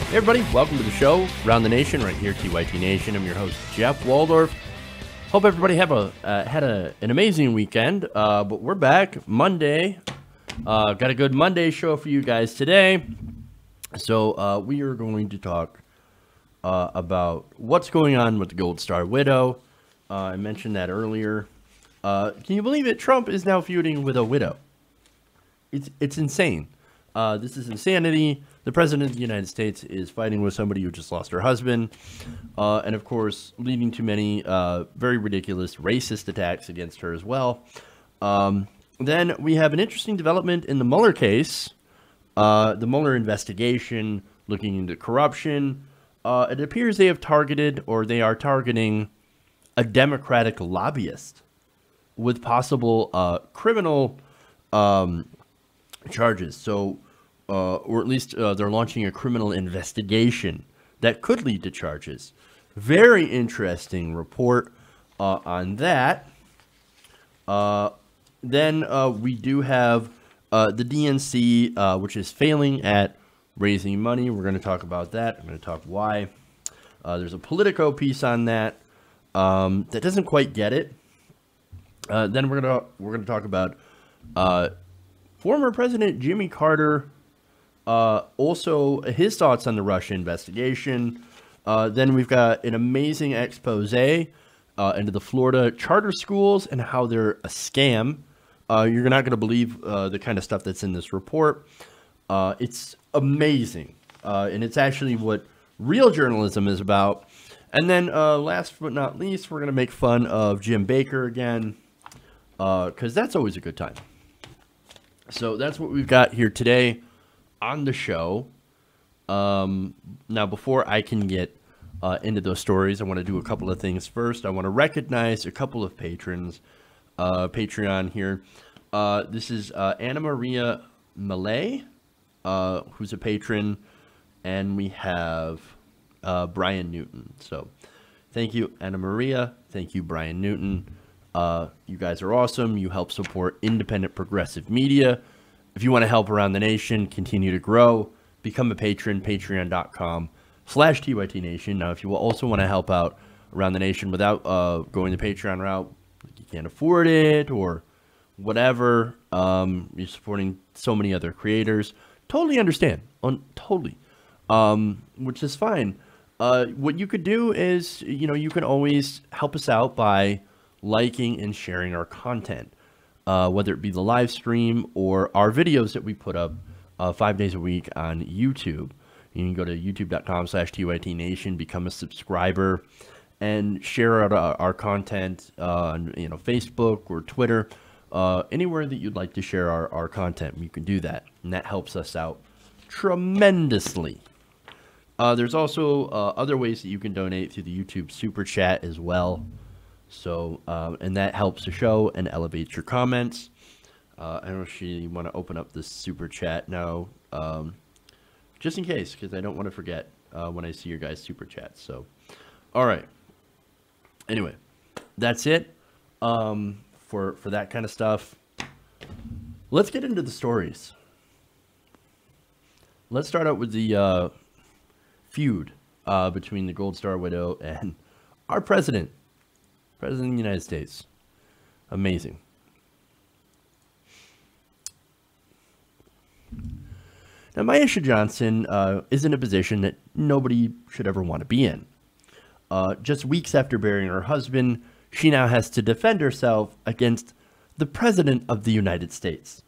Hey everybody, welcome to the show, Around the Nation, right here, TYT Nation. I'm your host, Jeff Waldorf. Hope everybody had an amazing weekend, but we're back Monday. Got a good Monday show for you guys today. So we are going to talk about what's going on with the Gold Star widow. I mentioned that earlier. Can you believe it? Trump is now feuding with a widow. It's insane. This is insanity. The president of the United States is fighting with somebody who just lost her husband, and of course, leading to many very ridiculous racist attacks against her as well. Then we have an interesting development in the Mueller case, the Mueller investigation looking into corruption. It appears they have targeted, or they are targeting, a Democratic lobbyist with possible criminal charges. So, or at least they're launching a criminal investigation that could lead to charges. Very interesting report on that. Then we do have the DNC, which is failing at raising money. We're going to talk about that. I'm going to talk why. There's a Politico piece on that that doesn't quite get it. Then we're gonna talk about former President Jimmy Carter. Also, his thoughts on the Russia investigation. Then we've got an amazing expose into the Florida charter schools and how they're a scam. You're not going to believe the kind of stuff that's in this report. It's amazing. And it's actually what real journalism is about. And then last but not least, we're going to make fun of Jim Baker again, because that's always a good time. So that's what we've got here today on the show. Now, before I can get into those stories, I want to do a couple of things first. I want to recognize a couple of patrons, Patreon here. This is Anna Maria Malay, who's a patron, and we have Brian Newton. So thank you, Anna Maria. Thank you, Brian Newton. You guys are awesome. You help support independent progressive media. If you want to help Around the Nation continue to grow, become a patron, patreon.com/TYT Nation. Now, if you also want to help out Around the Nation without going the Patreon route, like you can't afford it or whatever, you're supporting so many other creators, totally understand. Totally. Which is fine. What you could do is, you can always help us out by liking and sharing our content. Whether it be the live stream or our videos that we put up 5 days a week on YouTube. You can go to youtube.com/TYT Nation, become a subscriber, and share out our content on Facebook or Twitter. Anywhere that you'd like to share our content, you can do that. And that helps us out tremendously. There's also other ways that you can donate through the YouTube Super Chat as well. So, and that helps the show and elevates your comments. I don't know if you want to open up this Super Chat now, just in case, because I don't want to forget when I see your guys' Super Chats. So, all right. Anyway, that's it for that kind of stuff. Let's get into the stories. Let's start out with the feud between the Gold Star widow and our president. President of the United States. Amazing. Now, Maisha Johnson is in a position that nobody should ever want to be in. Just weeks after burying her husband, she now has to defend herself against the President of the United States.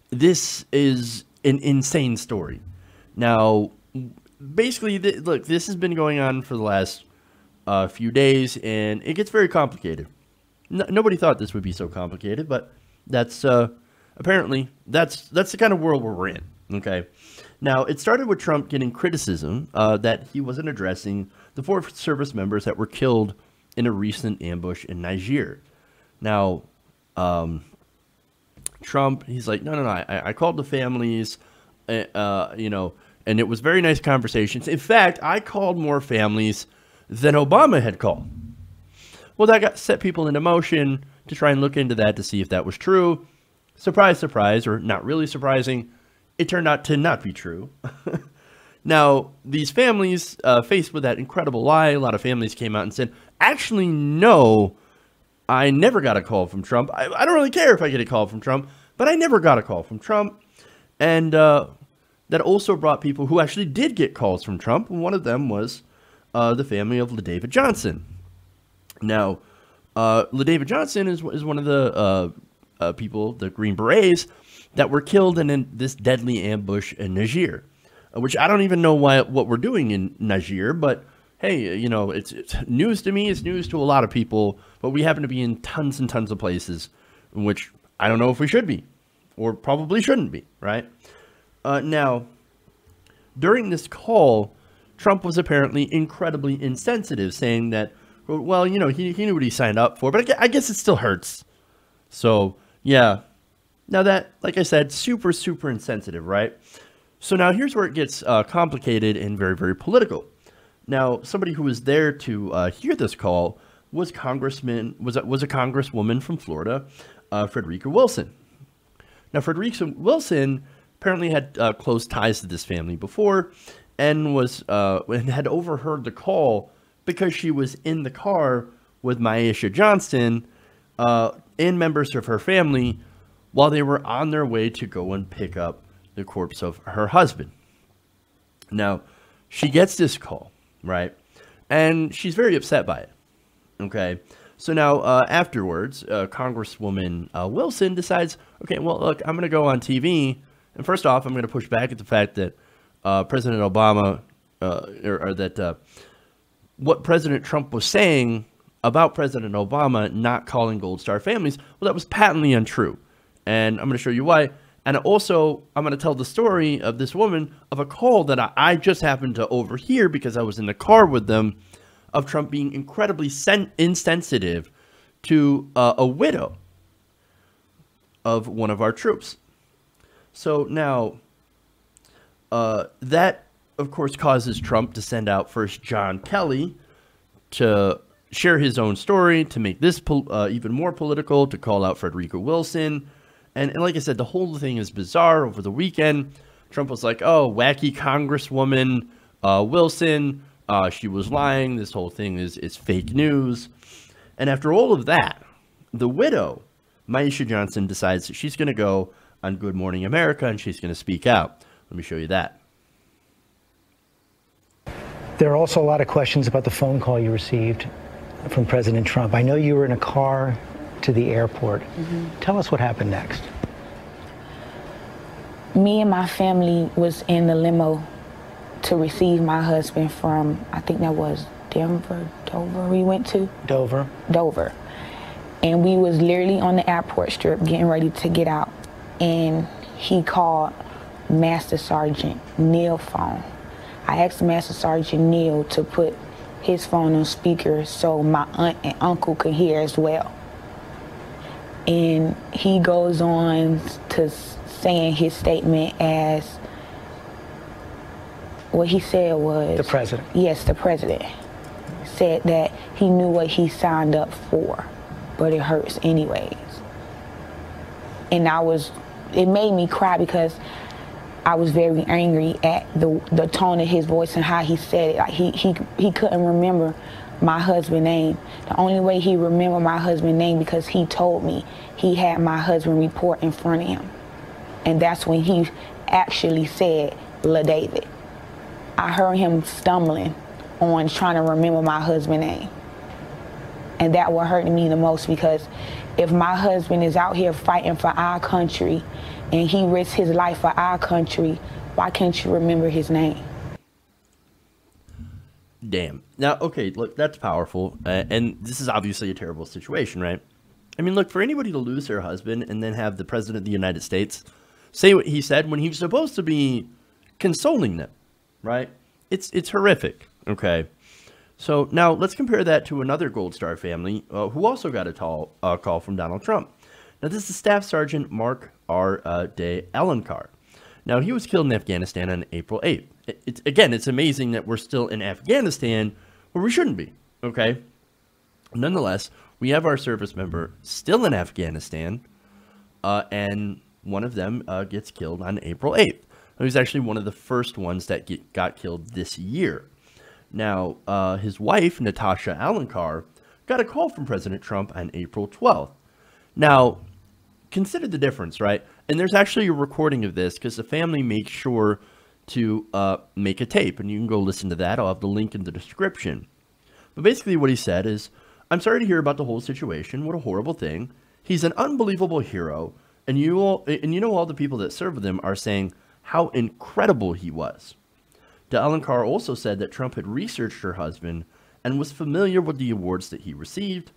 This is an insane story. Now, basically, look, this has been going on for the last few days, and it gets very complicated. Nobody thought this would be so complicated, but that's apparently that's the kind of world we're in. Okay, now it started with Trump getting criticism that he wasn't addressing the 4 service members that were killed in a recent ambush in Niger. Now, Trump, he's like, no, I called the families, and it was very nice conversations. In fact, I called more families than Obama had called. Well, that set people into motion to try and look into that to see if that was true. Surprise, surprise, or not really surprising, it turned out to not be true. Now, these families, faced with that incredible lie, a lot of families came out and said, actually, no, I never got a call from Trump. I don't really care if I get a call from Trump, but I never got a call from Trump. And that also brought people who actually did get calls from Trump. And one of them was the family of LaDavid Johnson. Now, LaDavid Johnson is one of the people, the Green Berets, that were killed in this deadly ambush in Niger, which I don't even know what we're doing in Niger, but hey, you know, it's news to me. It's news to a lot of people, but we happen to be in tons and tons of places in which I don't know if we should be or probably shouldn't be, right? Now, during this call, Trump was apparently incredibly insensitive, saying that, well, you know, he knew what he signed up for, but I guess it still hurts. So, yeah. Now that, like I said, super, super insensitive, right? So now here's where it gets complicated and very, very political. Now, somebody who was there to hear this call was a congresswoman from Florida, Frederica Wilson. Now, Frederica Wilson apparently had close ties to this family before, and had overheard the call because she was in the car with Maisha Johnston and members of her family while they were on their way to go and pick up the corpse of her husband. Now, she gets this call, right? And she's very upset by it, okay? So now, afterwards, Congresswoman Wilson decides, okay, well, look, I'm going to go on TV, and first off, I'm going to push back at the fact that President Obama, what President Trump was saying about President Obama not calling Gold Star families, well, that was patently untrue. And I'm going to show you why. And also, I'm going to tell the story of this woman, of a call that I just happened to overhear because I was in the car with them, of Trump being incredibly insensitive to a widow of one of our troops. So now, that, of course, causes Trump to send out first John Kelly to share his own story, to make this even more political, to call out Frederica Wilson. And like I said, the whole thing is bizarre. Over the weekend, Trump was like, oh, wacky Congresswoman Wilson, she was lying. This whole thing is fake news. And after all of that, the widow, Maisha Johnson, decides that she's going to go on Good Morning America and she's going to speak out. Let me show you that. There are also a lot of questions about the phone call you received from President Trump. I know you were in a car to the airport. Tell us what happened next. Me and my family was in the limo to receive my husband from, I think that was Dover we went to? Dover. And we was literally on the airport strip getting ready to get out. And he called Master Sergeant Neil's phone. I asked Master Sergeant Neil to put his phone on speaker so my aunt and uncle could hear as well. And he goes on to saying his statement as what he said was... The president. Yes, the president said that he knew what he signed up for, but it hurts anyways. And it made me cry because I was very angry at the tone of his voice and how he said it. Like he couldn't remember my husband's name. The only way he remembered my husband's name because he told me he had my husband report in front of him. And that's when he actually said LaDavid. I heard him stumbling on trying to remember my husband's name. And that what hurt me the most, because if my husband is out here fighting for our country and he risks his life for our country, why can't you remember his name? Damn. Now, okay, look, that's powerful. And this is obviously a terrible situation, right? I mean, look, for anybody to lose their husband and then have the president of the United States say what he said when he was supposed to be consoling them, right? It's horrific, okay? So now let's compare that to another Gold Star family who also got a call from Donald Trump. Now, this is Staff Sergeant Mark R. de Alenkar. Now, he was killed in Afghanistan on April 8th. It's amazing that we're still in Afghanistan where we shouldn't be, okay? Nonetheless, we have our service member still in Afghanistan, and one of them gets killed on April 8th. He was actually one of the first ones that got killed this year. Now, his wife, Natasha Alencar, got a call from President Trump on April 12th. Now, consider the difference, right? And there's actually a recording of this because the family makes sure to make a tape, and you can go listen to that. I'll have the link in the description. But basically what he said is, I'm sorry to hear about the whole situation. What a horrible thing. He's an unbelievable hero, and you know all the people that serve with him are saying how incredible he was. De Alencar also said that Trump had researched her husband and was familiar with the awards that he received.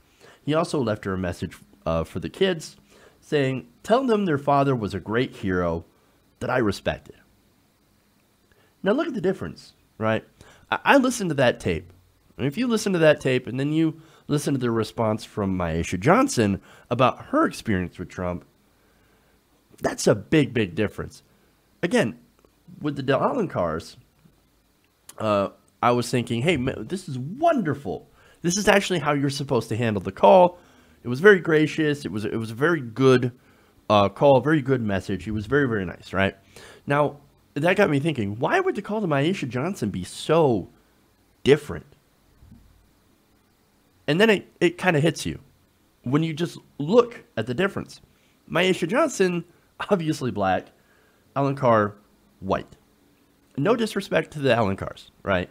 He also left her a message for the kids saying, tell them their father was a great hero that I respected. Now look at the difference, right? I listened to that tape. And if you listen to that tape and then you listen to the response from Myesha Johnson about her experience with Trump, that's a big, big difference. Again, with the De Alencars, I was thinking, hey, man, this is wonderful. This is actually how you're supposed to handle the call. It was very gracious. It was a very good call, very good message. It was very, very nice, right? Now, that got me thinking, why would the call to Myesha Johnson be so different? And then it kind of hits you when you just look at the difference. Myesha Johnson, obviously black, Alencar, white. No disrespect to the Alencars, right?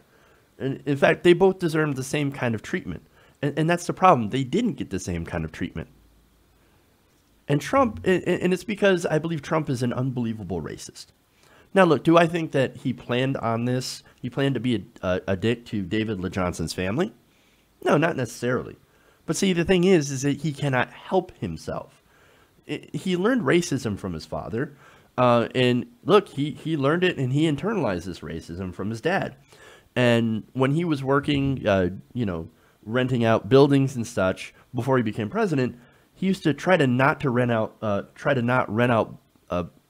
And in fact, they both deserve the same kind of treatment. And that's the problem. They didn't get the same kind of treatment. And Trump, and it's because I believe Trump is an unbelievable racist. Now, look, do I think that he planned on this? He planned to be a dick to David LaJohnson's family? No, not necessarily. But see, the thing is that he cannot help himself. He learned racism from his father. And look, he learned it and he internalized this racism from his dad. And when he was working, renting out buildings and such before he became president, he used to try to not rent out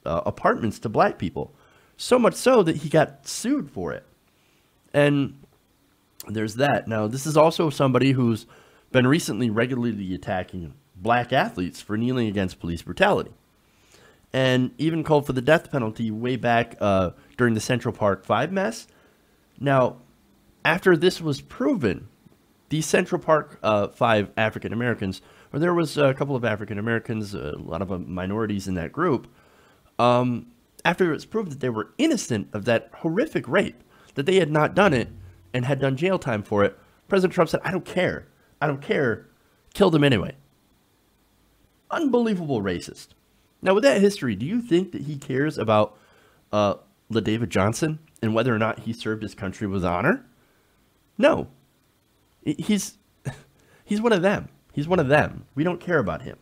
apartments to black people. So much so that he got sued for it. And there's that. Now, this is also somebody who's been recently regularly attacking black athletes for kneeling against police brutality. And even called for the death penalty way back during the Central Park 5 mess. Now, after this was proven, these Central Park 5 African Americans, or there was a couple of African Americans, a lot of minorities in that group, after it was proved that they were innocent of that horrific rape, that they had not done it and had done jail time for it, President Trump said, I don't care. I don't care. Kill them anyway. Unbelievable racist. Now, with that history, do you think that he cares about LaDavid Johnson and whether or not he served his country with honor? No. He's one of them. He's one of them. We don't care about him.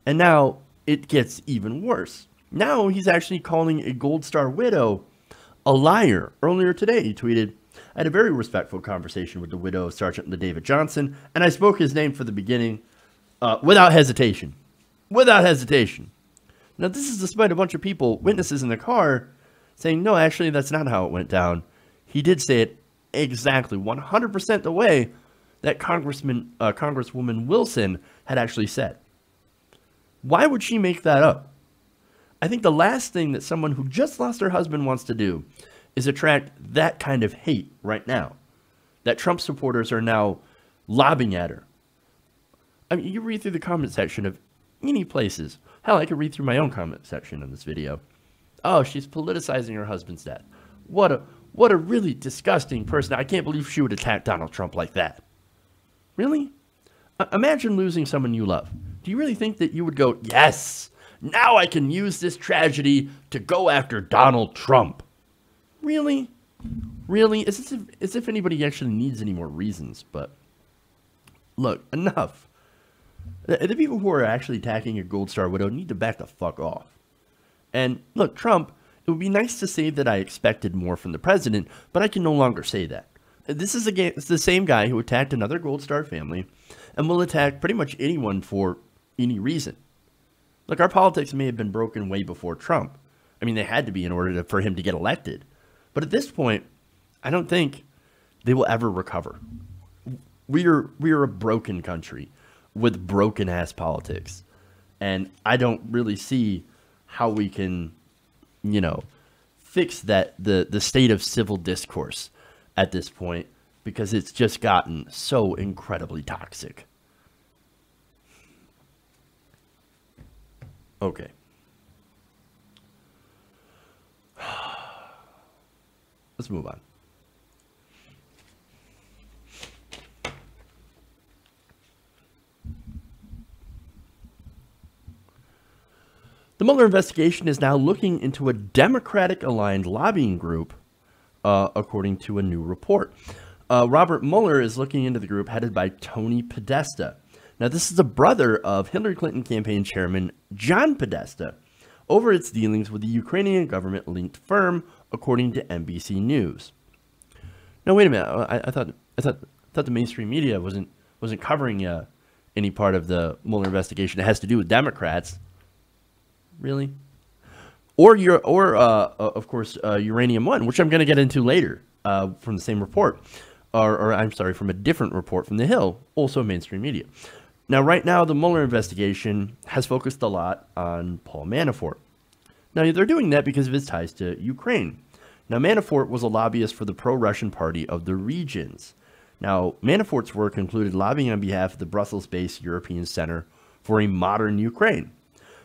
And now it gets even worse. Now he's actually calling a Gold Star widow a liar. Earlier today, he tweeted, I had a very respectful conversation with the widow of Sergeant LaDavid Johnson, and I spoke his name for the beginning without hesitation. Without hesitation. Now, this is despite a bunch of people, witnesses in the car, saying, no, actually, that's not how it went down. He did say it exactly 100% the way that Congresswoman Wilson had actually said. Why would she make that up? I think the last thing that someone who just lost her husband wants to do is attract that kind of hate right now. That Trump supporters are now lobbing at her. I mean, you read through the comment section of any places. Hell, I could read through my own comment section in this video. Oh, she's politicizing her husband's death. What a really disgusting person. I can't believe she would attack Donald Trump like that. Really? Imagine losing someone you love. Do you really think that you would go, yes, now I can use this tragedy to go after Donald Trump? Really? Really? As if anybody actually needs any more reasons, but look, enough. The people who are actually attacking a Gold Star widow need to back the fuck off. And look, Trump, it would be nice to say that I expected more from the president, but I can no longer say that. This is it's the same guy who attacked another Gold Star family and will attack pretty much anyone for any reason. Look, our politics may have been broken way before Trump. I mean, they had to be in order for him to get elected. But at this point, I don't think they will ever recover. We are a broken country with broken-ass politics. And I don't really see how we can, fix the state of civil discourse at this point, because it's just gotten so incredibly toxic. Okay. Let's move on. The Mueller investigation is now looking into a Democratic-aligned lobbying group, according to a new report. Robert Mueller is looking into the group headed by Tony Podesta. Now, this is a brother of Hillary Clinton campaign chairman John Podesta, over its dealings with the Ukrainian government-linked firm, according to NBC News. Now, wait a minute. I thought the mainstream media wasn't covering any part of the Mueller investigation that has to do with Democrats. Really? Or of course, Uranium One, which I'm going to get into later, from the same report, or I'm sorry, from a different report from The Hill, also mainstream media. Now, right now, the Mueller investigation has focused a lot on Paul Manafort. Now, they're doing that because of his ties to Ukraine. Now, Manafort was a lobbyist for the pro-Russian party of the Regions. Now, Manafort's work included lobbying on behalf of the Brussels-based European Center for a Modern Ukraine.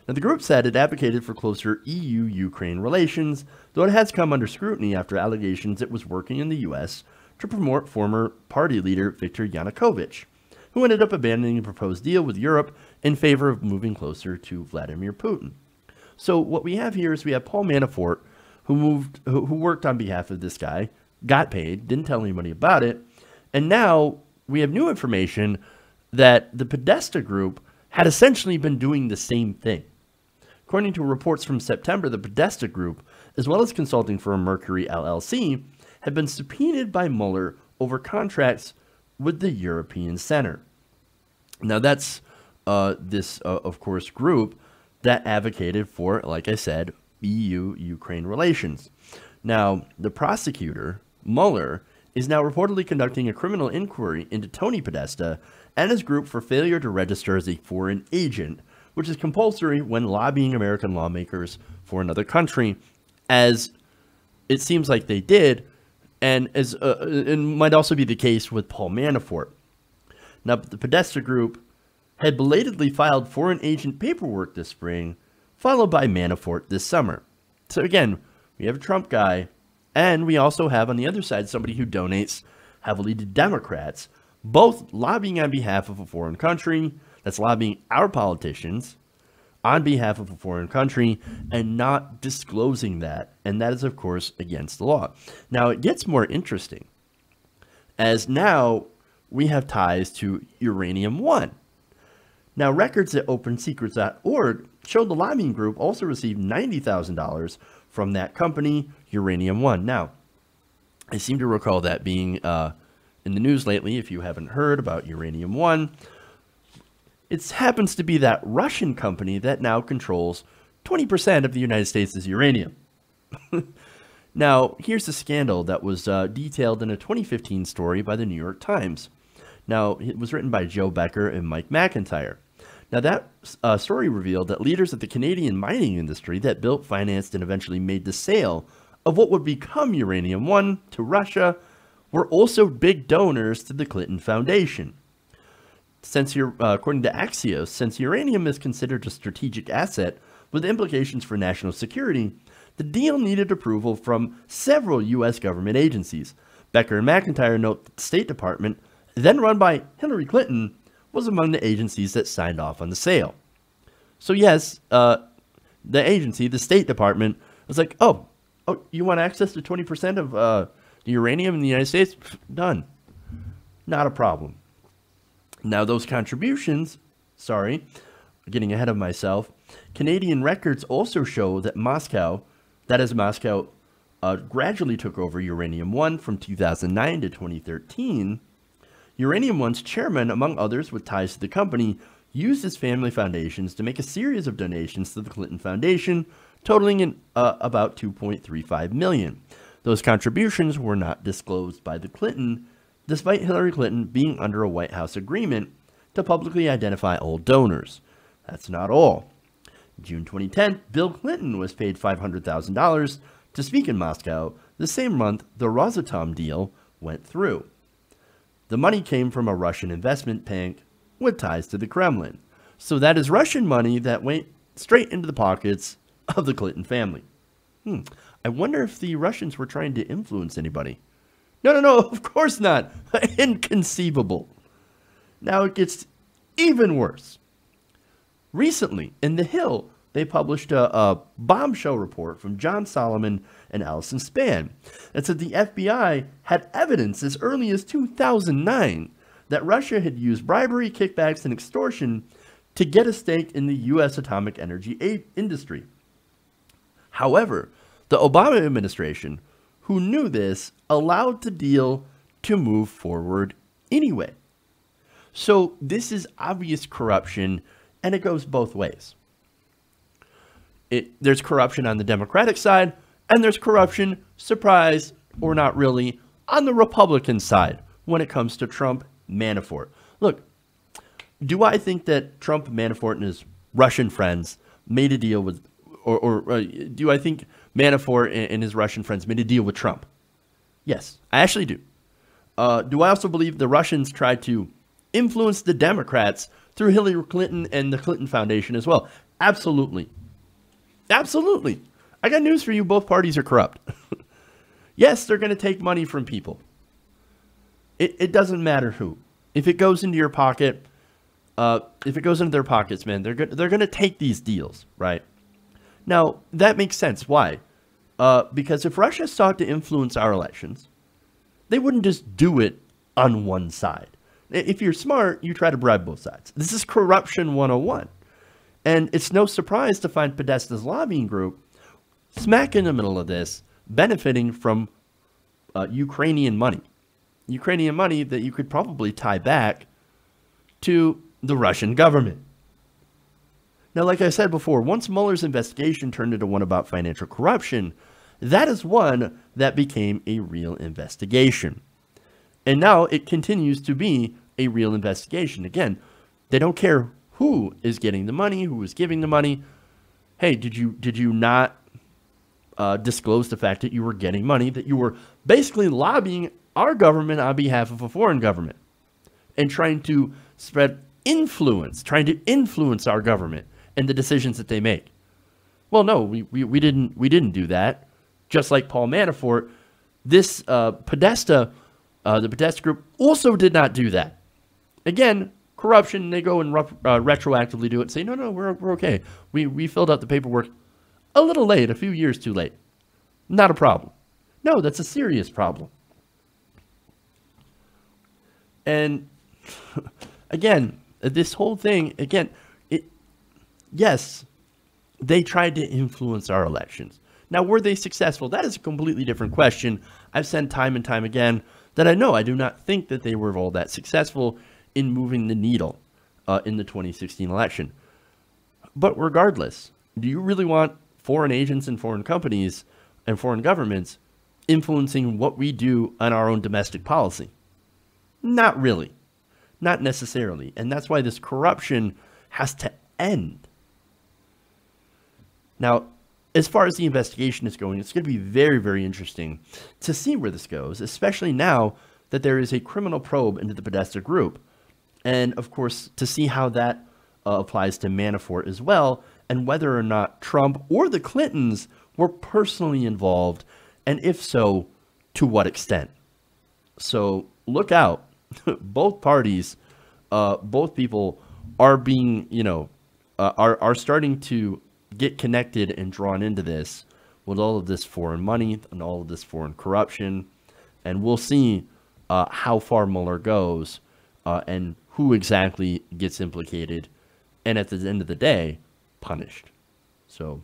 Now, the group said it advocated for closer EU-Ukraine relations, though it has come under scrutiny after allegations it was working in the U.S. to promote former party leader Viktor Yanukovych, who ended up abandoning the proposed deal with Europe in favor of moving closer to Vladimir Putin. So what we have here is we have Paul Manafort, who worked on behalf of this guy, got paid, didn't tell anybody about it, and now we have new information that the Podesta group had essentially been doing the same thing. According to reports from September, the Podesta Group, as well as consulting firm Mercury LLC, have been subpoenaed by Mueller over contracts with the European Center. Now, that's of course, group that advocated for, like I said, EU-Ukraine relations. Now, the prosecutor, Mueller, is now reportedly conducting a criminal inquiry into Tony Podesta and his group for failure to register as a foreign agent, which is compulsory when lobbying American lawmakers for another country, as it seems like they did, and as it might also be the case with Paul Manafort. Now, the Podesta Group had belatedly filed foreign agent paperwork this spring, followed by Manafort this summer. So again, we have a Trump guy, and we also have on the other side somebody who donates heavily to Democrats, both lobbying on behalf of a foreign country, that's lobbying our politicians on behalf of a foreign country and not disclosing that. And that is, of course, against the law. Now, it gets more interesting, as now we have ties to Uranium One. Now, records at OpenSecrets.org showed the lobbying group also received $90,000 from that company, Uranium One. Now, I seem to recall that being in the news lately. If you haven't heard about Uranium One, it happens to be that Russian company that now controls 20% of the United States' uranium. Now, here's the scandal that was detailed in a 2015 story by the New York Times. Now, it was written by Joe Becker and Mike McIntyre. Now, that story revealed that leaders of the Canadian mining industry that built, financed, and eventually made the sale of what would become Uranium One to Russia were also big donors to the Clinton Foundation. According to Axios, since uranium is considered a strategic asset with implications for national security, the deal needed approval from several U.S. government agencies. Becker and McIntyre note that the State Department, then run by Hillary Clinton, was among the agencies that signed off on the sale. So yes, the agency, the State Department, was like, oh, you want access to 20% of the uranium in the United States? Done. Not a problem. Now, those contributions, sorry, getting ahead of myself, Canadian records also show that Moscow gradually took over Uranium One from 2009 to 2013. Uranium One's chairman, among others with ties to the company, used his family foundations to make a series of donations to the Clinton Foundation, totaling about $2.35 million. Those contributions were not disclosed by the Clinton, despite Hillary Clinton being under a White House agreement to publicly identify all donors. That's not all. In June 2010, Bill Clinton was paid $500,000 to speak in Moscow the same month the Rosatom deal went through. The money came from a Russian investment bank with ties to the Kremlin. So that is Russian money that went straight into the pockets of the Clinton family. I wonder if the Russians were trying to influence anybody. No, of course not. Inconceivable. Now it gets even worse. Recently, in The Hill, they published a bombshell report from John Solomon and Allison Spann that said the FBI had evidence as early as 2009 that Russia had used bribery, kickbacks, and extortion to get a stake in the U.S. atomic energy industry. However, the Obama administration, who knew this, allowed the deal to move forward anyway. So this is obvious corruption, and it goes both ways. There's corruption on the Democratic side, and there's corruption, surprise or not really, on the Republican side when it comes to Trump, Manafort. Look, do I think that Trump, Manafort, and his Russian friends made a deal with, or do I think Manafort and his Russian friends made a deal with Trump? Yes, I actually do. Do I also believe the Russians tried to influence the Democrats through Hillary Clinton and the Clinton Foundation as well? Absolutely. Absolutely. I got news for you. Both parties are corrupt. Yes, they're going to take money from people. It doesn't matter who. If it goes into your pocket, if it goes into their pockets, man, they're going to take these deals, right? Now, that makes sense. Why? Because if Russia sought to influence our elections, they wouldn't just do it on one side. If you're smart, you try to bribe both sides. This is corruption 101. And it's no surprise to find Podesta's lobbying group smack in the middle of this, benefiting from Ukrainian money. Ukrainian money that you could probably tie back to the Russian government. Now, like I said before, once Mueller's investigation turned into one about financial corruption, that is one that became a real investigation. And now it continues to be a real investigation. Again, they don't care who is getting the money, who is giving the money. Hey, did you not disclose the fact that you were getting money, that you were basically lobbying our government on behalf of a foreign government and trying to spread influence, trying to influence our government and the decisions that they make? Well, no, we didn't do that. Just like Paul Manafort, this Podesta, the Podesta group also did not do that. Again, corruption. They go and retroactively do it and say, no, we're okay. We filled out the paperwork a little late, a few years too late. Not a problem. No, that's a serious problem. And again, this whole thing, again, yes, they tried to influence our elections. Now, were they successful? That is a completely different question. I've said time and time again that I do not think that they were all that successful in moving the needle in the 2016 election. But regardless, do you really want foreign agents and foreign companies and foreign governments influencing what we do on our own domestic policy? Not really. Not necessarily. And that's why this corruption has to end. Now, as far as the investigation is going, it's going to be very, very interesting to see where this goes, especially now that there is a criminal probe into the Podesta group. And, of course, to see how that applies to Manafort as well, and whether or not Trump or the Clintons were personally involved, and if so, to what extent. So look out. Both parties, both people are being, are starting to get connected and drawn into this with all of this foreign money and all of this foreign corruption. And we'll see how far Mueller goes and who exactly gets implicated and at the end of the day, punished. So,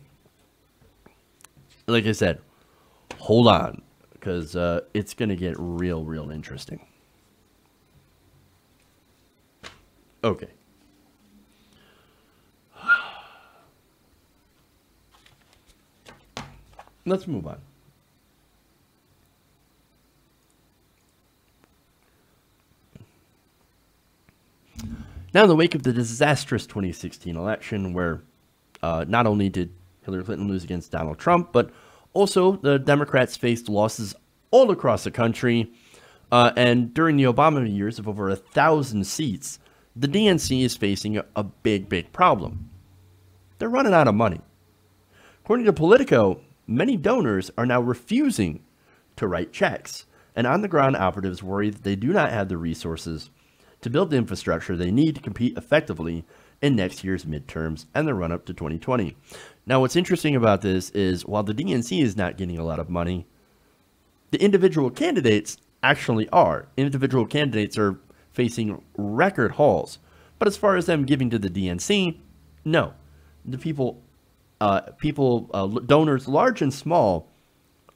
like I said, hold on, because it's going to get real interesting. Okay. Let's move on. Now, in the wake of the disastrous 2016 election, where not only did Hillary Clinton lose against Donald Trump, but Also, the Democrats faced losses all across the country. And during the Obama years of over 1,000 seats, the DNC is facing a big, big problem. They're running out of money. According to Politico, many donors are now refusing to write checks, and on-the-ground operatives worry that they do not have the resources to build the infrastructure they need to compete effectively in next year's midterms and the run-up to 2020. Now, what's interesting about this is while the DNC is not getting a lot of money, the individual candidates actually are. Individual candidates are facing record hauls. But as far as them giving to the DNC, no. The donors large and small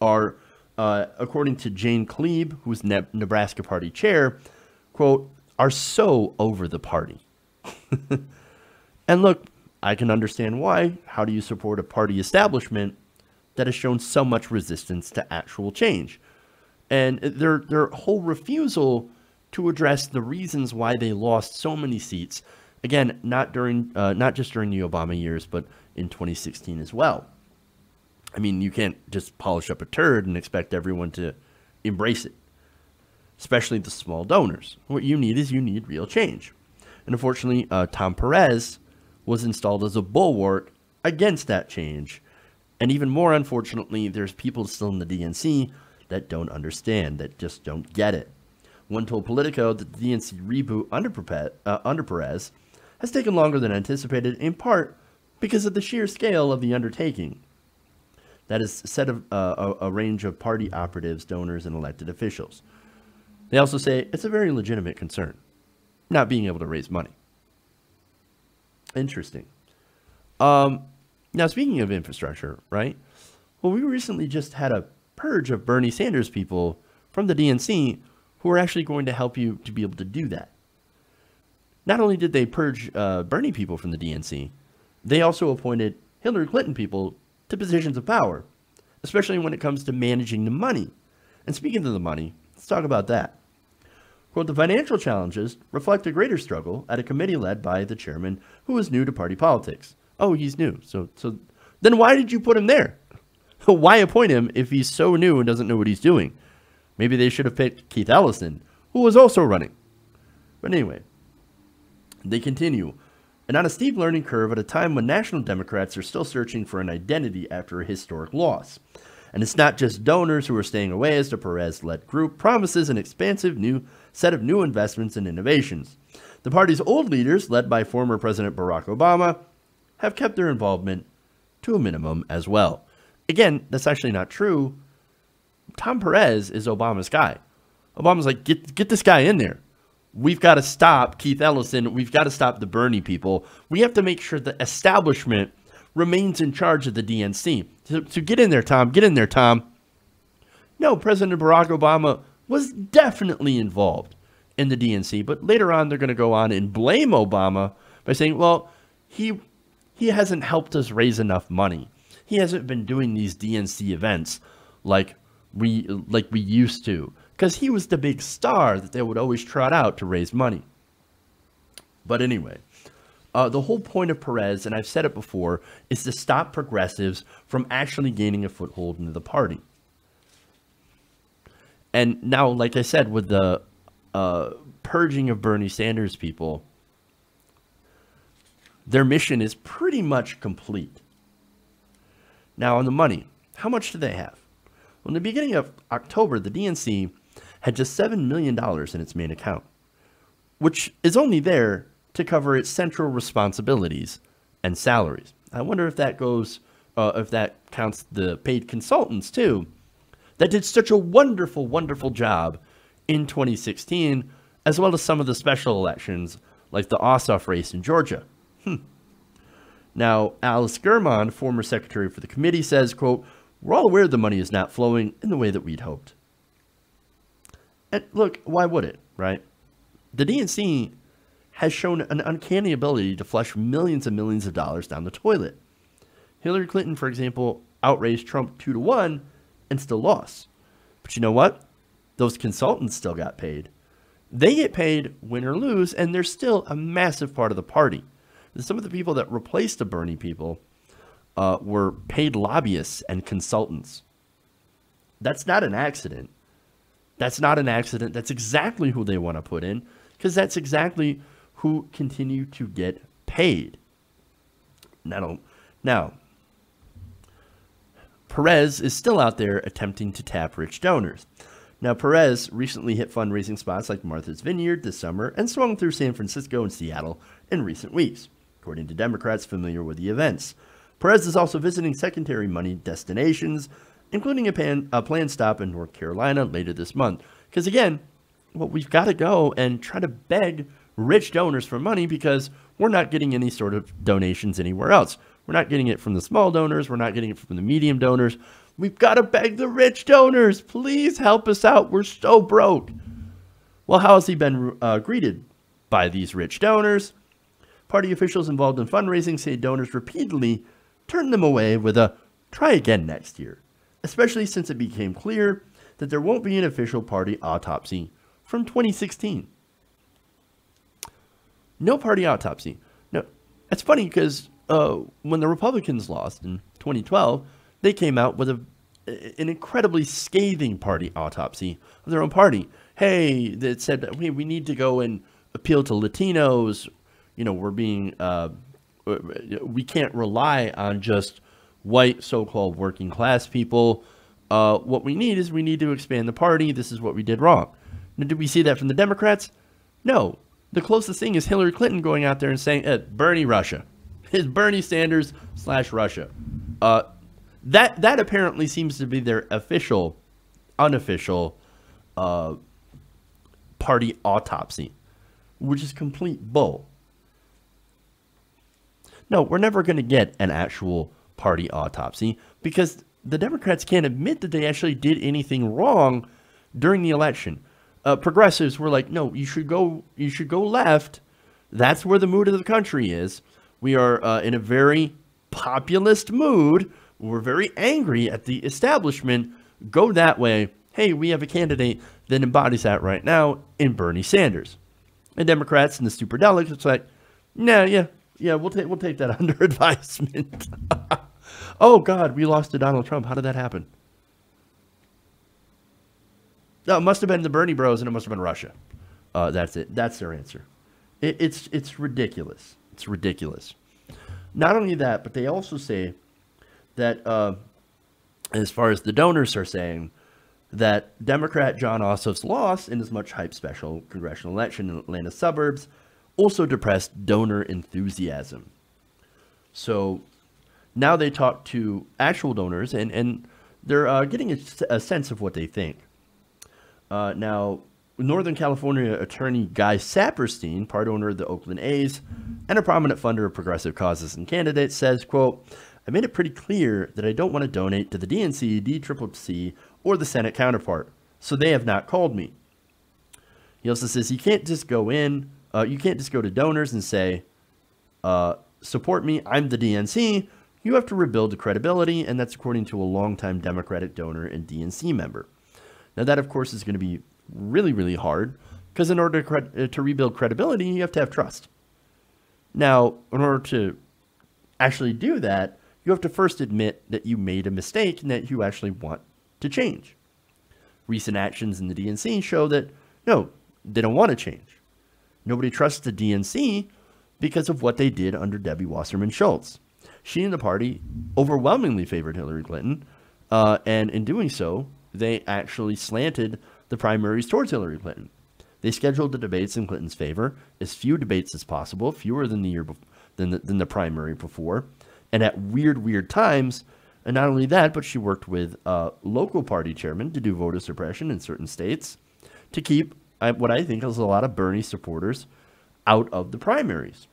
are, according to Jane Klebe, who's Nebraska party chair, quote, are so over the party. And look, I can understand why. How do you support a party establishment that has shown so much resistance to actual change? And their whole refusal to address the reasons why they lost so many seats, again, not just during the Obama years, but in 2016 as well. I mean, you can't just polish up a turd and expect everyone to embrace it, especially the small donors. What you need real change. And unfortunately, Tom Perez was installed as a bulwark against that change. And even more unfortunately, there's people still in the DNC that don't understand, that just don't get it. One told Politico that the DNC reboot under Perez has taken longer than anticipated, in part because of the sheer scale of the undertaking. That is set of a range of party operatives, donors, and elected officials. They also say it's a very legitimate concern, not being able to raise money. Interesting. Now, speaking of infrastructure, right? Well, we recently just had a purge of Bernie Sanders people from the DNC who are actually going to help you to be able to do that. Not only did they purge Bernie people from the DNC, they also appointed Hillary Clinton people to positions of power, especially when it comes to managing the money. And speaking of the money, let's talk about that. Quote, the financial challenges reflect a greater struggle at a committee led by the chairman who is new to party politics. Oh, he's new. So then why did you put him there? Why appoint him if he's so new and doesn't know what he's doing? Maybe they should have picked Keith Ellison, who was also running. But anyway, they continue. And on a steep learning curve at a time when national Democrats are still searching for an identity after a historic loss. And it's not just donors who are staying away as the Perez-led group promises an expansive new set of new investments and innovations. The party's old leaders, led by former President Barack Obama, have kept their involvement to a minimum as well. Again, that's actually not true. Tom Perez is Obama's guy. Obama's like, get this guy in there. We've got to stop Keith Ellison. We've got to stop the Bernie people. We have to make sure the establishment remains in charge of the DNC. So get in there, Tom. Get in there, Tom. No, President Barack Obama was definitely involved in the DNC, but later on they're going to go on and blame Obama by saying, well, he hasn't helped us raise enough money. He hasn't been doing these DNC events like we used to, because he was the big star that they would always trot out to raise money. But anyway, the whole point of Perez, and I've said it before, is to stop progressives from actually gaining a foothold into the party. And now, like I said, with the purging of Bernie Sanders people, their mission is pretty much complete. Now, on the money, how much do they have? Well, in the beginning of October, the DNC had just $7 million in its main account, which is only there to cover its central responsibilities and salaries. I wonder if that goes, if that counts the paid consultants too, that did such a wonderful, wonderful job in 2016, as well as some of the special elections, like the Ossoff race in Georgia. Now, Alice Germond, former secretary for the committee, says, quote, we're all aware the money is not flowing in the way that we'd hoped. And look, why would it, right? The DNC has shown an uncanny ability to flush millions and millions of dollars down the toilet. Hillary Clinton, for example, outraised Trump 2-1 and still lost. But you know what? Those consultants still got paid. They get paid win or lose, and they're still a massive part of the party. Some of the people that replaced the Bernie people were paid lobbyists and consultants. That's not an accident. That's not an accident. That's exactly who they want to put in, because that's exactly who continue to get paid. Now, Perez is still out there attempting to tap rich donors. Now, Perez recently hit fundraising spots like Martha's Vineyard this summer and swung through San Francisco and Seattle in recent weeks, according to Democrats familiar with the events. Perez is also visiting secondary money destinations, including a planned stop in North Carolina later this month. Because again, well, we've got to go and try to beg rich donors for money because we're not getting any sort of donations anywhere else. We're not getting it from the small donors. We're not getting it from the medium donors. We've got to beg the rich donors. Please help us out. We're so broke. Well, how has he been greeted by these rich donors? Party officials involved in fundraising say donors repeatedly turned them away with a try again next year, especially since it became clear that there won't be an official party autopsy from 2016. No party autopsy. No, it's funny because when the Republicans lost in 2012, they came out with an incredibly scathing party autopsy of their own party. Hey, that said that we need to go and appeal to Latinos. You know, we're being, we can't rely on just white so-called working class people. What we need is we need to expand the party. This is what we did wrong. Now, did we see that from the Democrats? No. The closest thing is Hillary Clinton going out there and saying, Bernie Russia. Is Bernie Sanders / Russia. That apparently seems to be their unofficial party autopsy, which is complete bull. No, we're never going to get an actual party autopsy because the Democrats can't admit that they actually did anything wrong during the election. Progressives were like, no, you should go left. That's where the mood of the country is. We are in a very populist mood. We're very angry at the establishment. Go that way. Hey, we have a candidate that embodies that right now in Bernie Sanders. And Democrats and the superdelegates, it's like, nah, yeah, we'll take that under advisement. Oh God, we lost to Donald Trump. How did that happen? No, it must have been the Bernie Bros and it must have been Russia. That's it. That's their answer. It's ridiculous. It's ridiculous. Not only that, but they also say that as far as the donors are saying, that Democrat John Ossoff's loss in his much hyped special congressional election in Atlanta suburbs also depressed donor enthusiasm. So now they talk to actual donors and they're getting a sense of what they think. Now, Northern California attorney Guy Saperstein, part owner of the Oakland A's and a prominent funder of progressive causes and candidates, says, quote, I made it pretty clear that I don't want to donate to the DNC, DCCC, or the Senate counterpart, so they have not called me. He also says you can't just go in, you can't just go to donors and say, support me, I'm the DNC. You have to rebuild the credibility, and that's according to a longtime Democratic donor and DNC member. Now that, of course, is going to be really, really hard, because in order to rebuild credibility, you have to have trust. Now, in order to actually do that, you have to first admit that you made a mistake and that you actually want to change. Recent actions in the DNC show that, no, they don't want to change. Nobody trusts the DNC because of what they did under Debbie Wasserman Schultz. She and the party overwhelmingly favored Hillary Clinton, and in doing so, they actually slanted the primaries towards Hillary Clinton. They scheduled the debates in Clinton's favor, as few debates as possible, fewer than the primary before, and at weird times. And not only that, but she worked with local party chairmen to do voter suppression in certain states to keep what I think is a lot of Bernie supporters out of the primaries.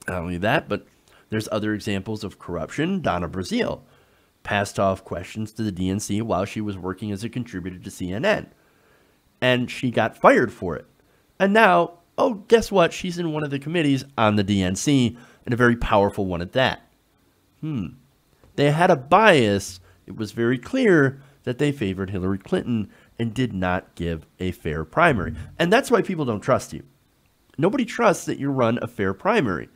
Not only that, but there's other examples of corruption. Donna Brazile passed off questions to the DNC while she was working as a contributor to CNN. And she got fired for it. And now, oh, guess what? She's in one of the committees on the DNC, and a very powerful one at that. They had a bias. It was very clear that they favored Hillary Clinton and did not give a fair primary. And that's why people don't trust you. Nobody trusts that you run a fair primary.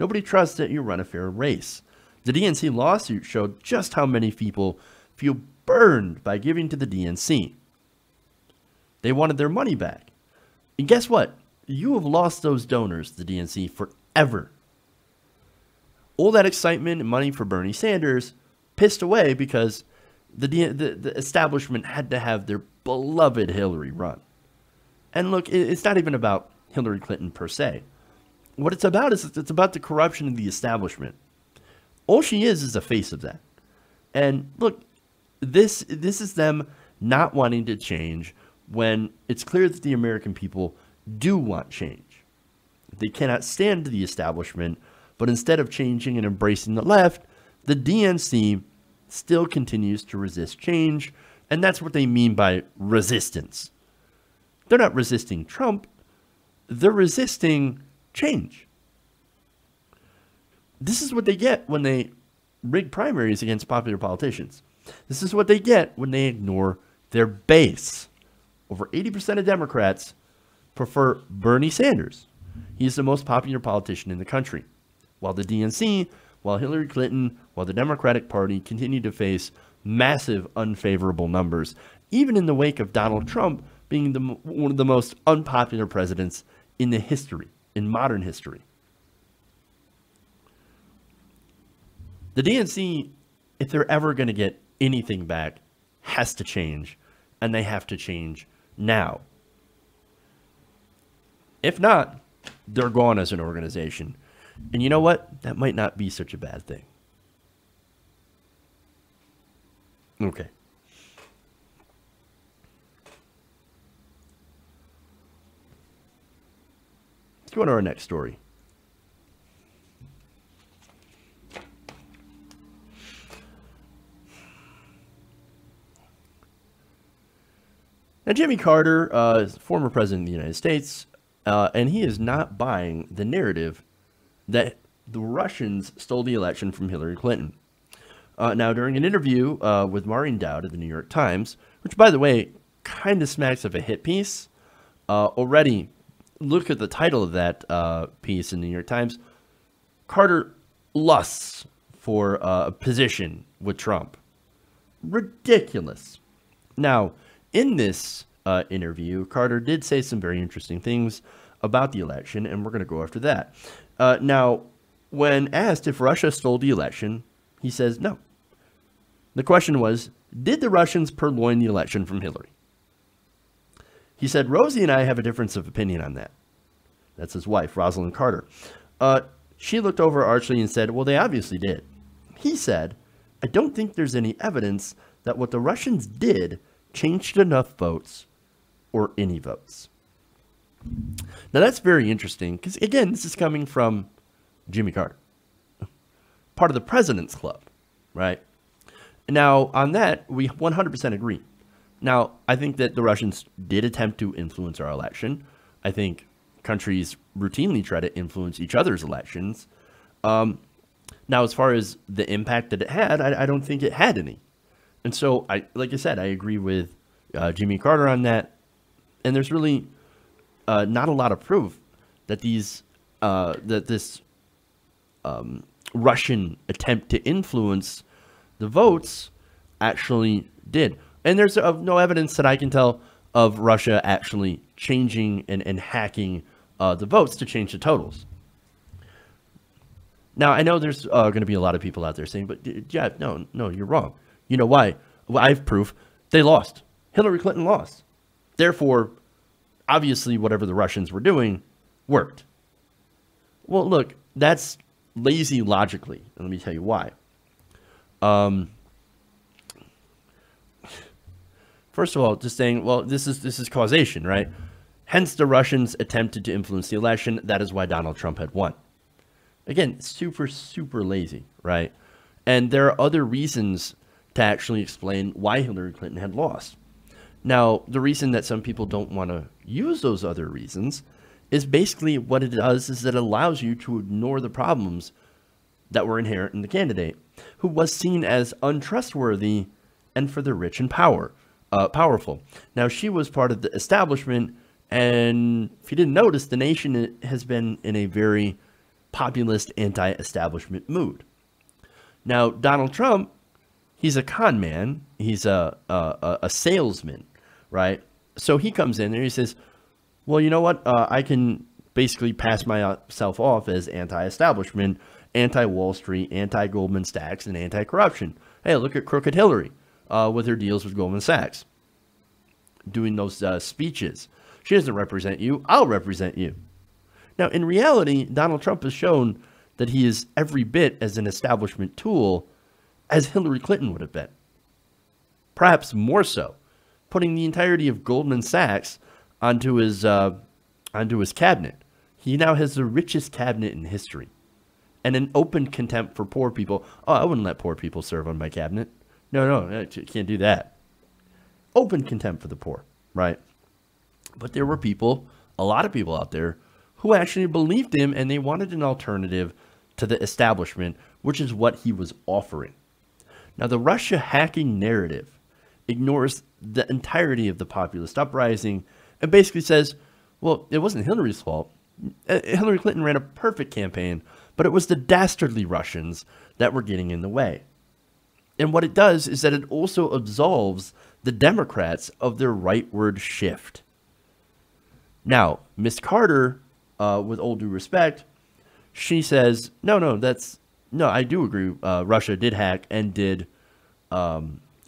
Nobody trusts that you run a fair race. The DNC lawsuit showed just how many people feel burned by giving to the DNC. They wanted their money back. And guess what? You have lost those donors, the DNC, forever. All that excitement and money for Bernie Sanders pissed away because the establishment had to have their beloved Hillary run. And look, it's not even about Hillary Clinton per se. What it's about is it's about the corruption of the establishment. All she is a face of that. And look, this is them not wanting to change when it's clear that the American people do want change. They cannot stand the establishment, but instead of changing and embracing the left, the DNC still continues to resist change, and that's what they mean by resistance. They're not resisting Trump, they're resisting change. This is what they get when they rig primaries against popular politicians. This is what they get when they ignore their base. Over 80% of Democrats prefer Bernie Sanders. He's the most popular politician in the country. While the DNC, while Hillary Clinton, while the Democratic Party continue to face massive unfavorable numbers, even in the wake of Donald Trump being one of the most unpopular presidents in modern history. The DNC, if they're ever going to get anything back, has to change, and they have to change now. If not, they're gone as an organization. And you know what? That might not be such a bad thing. Okay. Let's go on to our next story. Now, Jimmy Carter is the former president of the United States, and he is not buying the narrative that the Russians stole the election from Hillary Clinton. Now, during an interview with Maureen Dowd at the New York Times, which, by the way, kind of smacks of a hit piece, already look at the title of that piece in the New York Times. Carter lusts for a position with Trump. Ridiculous. Now, in this interview, Carter did say some very interesting things about the election, and we're going to go after that. Now, when asked if Russia stole the election, he says no. The question was, did the Russians purloin the election from Hillary? He said, Rosie and I have a difference of opinion on that. That's his wife, Rosalind Carter. She looked over archly and said, well, they obviously did. He said, I don't think there's any evidence that what the Russians did changed enough votes or any votes. Now, that's very interesting because, again, this is coming from Jimmy Carter, part of the president's club, right? Now, on that, we 100% agree. Now, I think that the Russians did attempt to influence our election. I think countries routinely try to influence each other's elections. Now, as far as the impact that it had, I don't think it had any. And so, like I said, I agree with Jimmy Carter on that. And there's really not a lot of proof that this Russian attempt to influence the votes actually did. And there's no evidence that I can tell of Russia actually changing and hacking the votes to change the totals. Now, I know there's going to be a lot of people out there saying, but yeah, no, you're wrong. You know why? Well, I have proof. They lost. Hillary Clinton lost. Therefore, obviously, whatever the Russians were doing worked. Well, look, that's lazy logically. And let me tell you why. First of all, just saying, well, this is causation, right? Hence, the Russians attempted to influence the election. That is why Donald Trump had won. Again, super, super lazy, right? And there are other reasons to actually explain why Hillary Clinton had lost. Now, the reason that some people don't want to use those other reasons is basically what it does is that it allows you to ignore the problems that were inherent in the candidate, who was seen as untrustworthy and for the rich and powerful. Now, she was part of the establishment, and if you didn't notice, the nation has been in a very populist, anti-establishment mood. Now, Donald Trump he's a con man. He's a salesman, right? So he comes in there. He says, well, you know what? I can basically pass myself off as anti-establishment, anti-Wall Street, anti-Goldman Sachs, and anti-corruption. Hey, look at crooked Hillary with her deals with Goldman Sachs, doing those speeches. She doesn't represent you. I'll represent you. Now, in reality, Donald Trump has shown that he is every bit as an establishment tool as Hillary Clinton would have been. Perhaps more so, putting the entirety of Goldman Sachs onto his cabinet. He now has the richest cabinet in history, and an open contempt for poor people. Oh, I wouldn't let poor people serve on my cabinet. No, you can't do that. Open contempt for the poor, right? But there were people, a lot of people out there, who actually believed him, and they wanted an alternative to the establishment, which is what he was offering. Now, the Russia hacking narrative ignores the entirety of the populist uprising and basically says, well, it wasn't Hillary's fault. Hillary Clinton ran a perfect campaign, but it was the dastardly Russians that were getting in the way. And what it does is that it also absolves the Democrats of their rightward shift. Now, Miss Carter, with all due respect, she says, no, I do agree. Russia did hack and did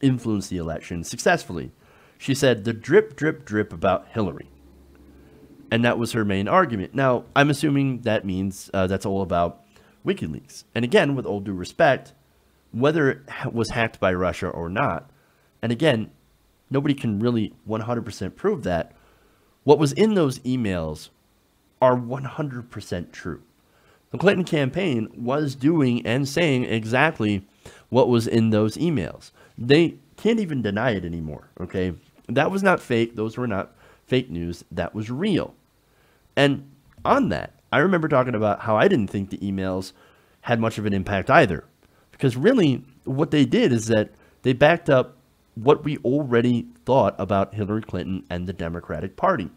influence the election successfully. She said the drip, drip, drip about Hillary. And that was her main argument. Now, I'm assuming that means that's all about WikiLeaks. And again, with all due respect, whether it was hacked by Russia or not, and again, nobody can really 100% prove that, what was in those emails are 100% true. The Clinton campaign was doing and saying exactly what was in those emails. They can't even deny it anymore, okay? That was not fake. Those were not fake news. That was real. And on that, I remember talking about how I didn't think the emails had much of an impact either. Because really, what they did is that they backed up what we already thought about Hillary Clinton and the Democratic Party.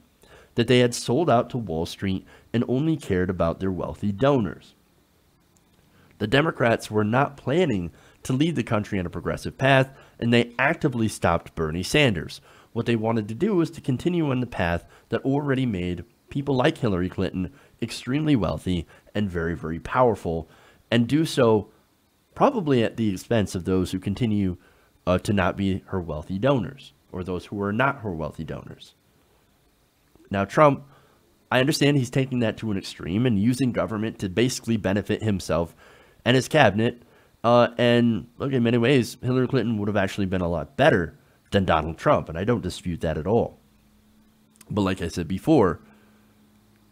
That they had sold out to Wall Street and only cared about their wealthy donors. The Democrats were not planning to lead the country on a progressive path, and they actively stopped Bernie Sanders. What they wanted to do was to continue on the path that already made people like Hillary Clinton extremely wealthy and very, very powerful, and do so probably at the expense of those who continue to not be her wealthy donors, or those who are not her wealthy donors. Now, Trump, I understand he's taking that to an extreme and using government to basically benefit himself and his cabinet. And look, in many ways, Hillary Clinton would have actually been a lot better than Donald Trump, and I don't dispute that at all. But like I said before,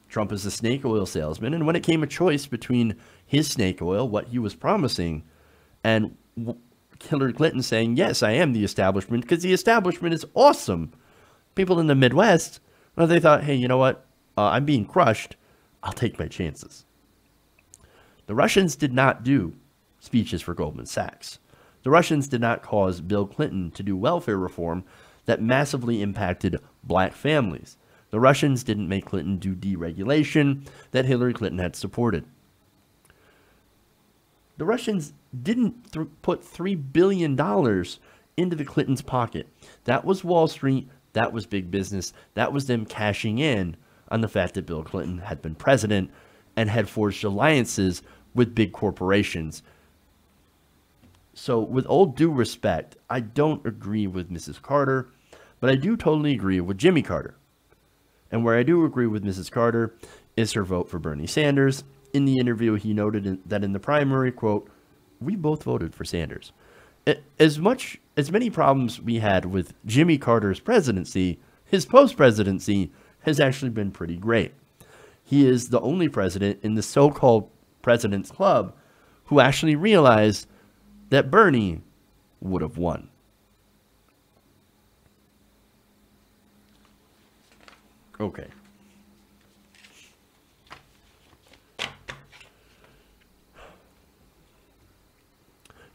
Trump is a snake oil salesman, and when it came a choice between his snake oil, what he was promising, and Hillary Clinton saying, yes, I am the establishment, because the establishment is awesome. People in the Midwest, well, they thought, hey, you know what? I'm being crushed. I'll take my chances. The Russians did not do speeches for Goldman Sachs. The Russians did not cause Bill Clinton to do welfare reform that massively impacted black families. The Russians didn't make Clinton do deregulation that Hillary Clinton had supported. The Russians didn't put $3 billion into the Clintons' pocket. That was Wall Street. That was big business. That was them cashing in on the fact that Bill Clinton had been president and had forged alliances with big corporations. So with all due respect, I don't agree with Mrs. Carter, but I do totally agree with Jimmy Carter. And where I do agree with Mrs. Carter is her vote for Bernie Sanders. In the interview, he noted that in the primary, quote, we both voted for Sanders. As many problems we had with Jimmy Carter's presidency, his post-presidency has actually been pretty great. He is the only president in the so-called President's Club who actually realized that Bernie would have won. Okay.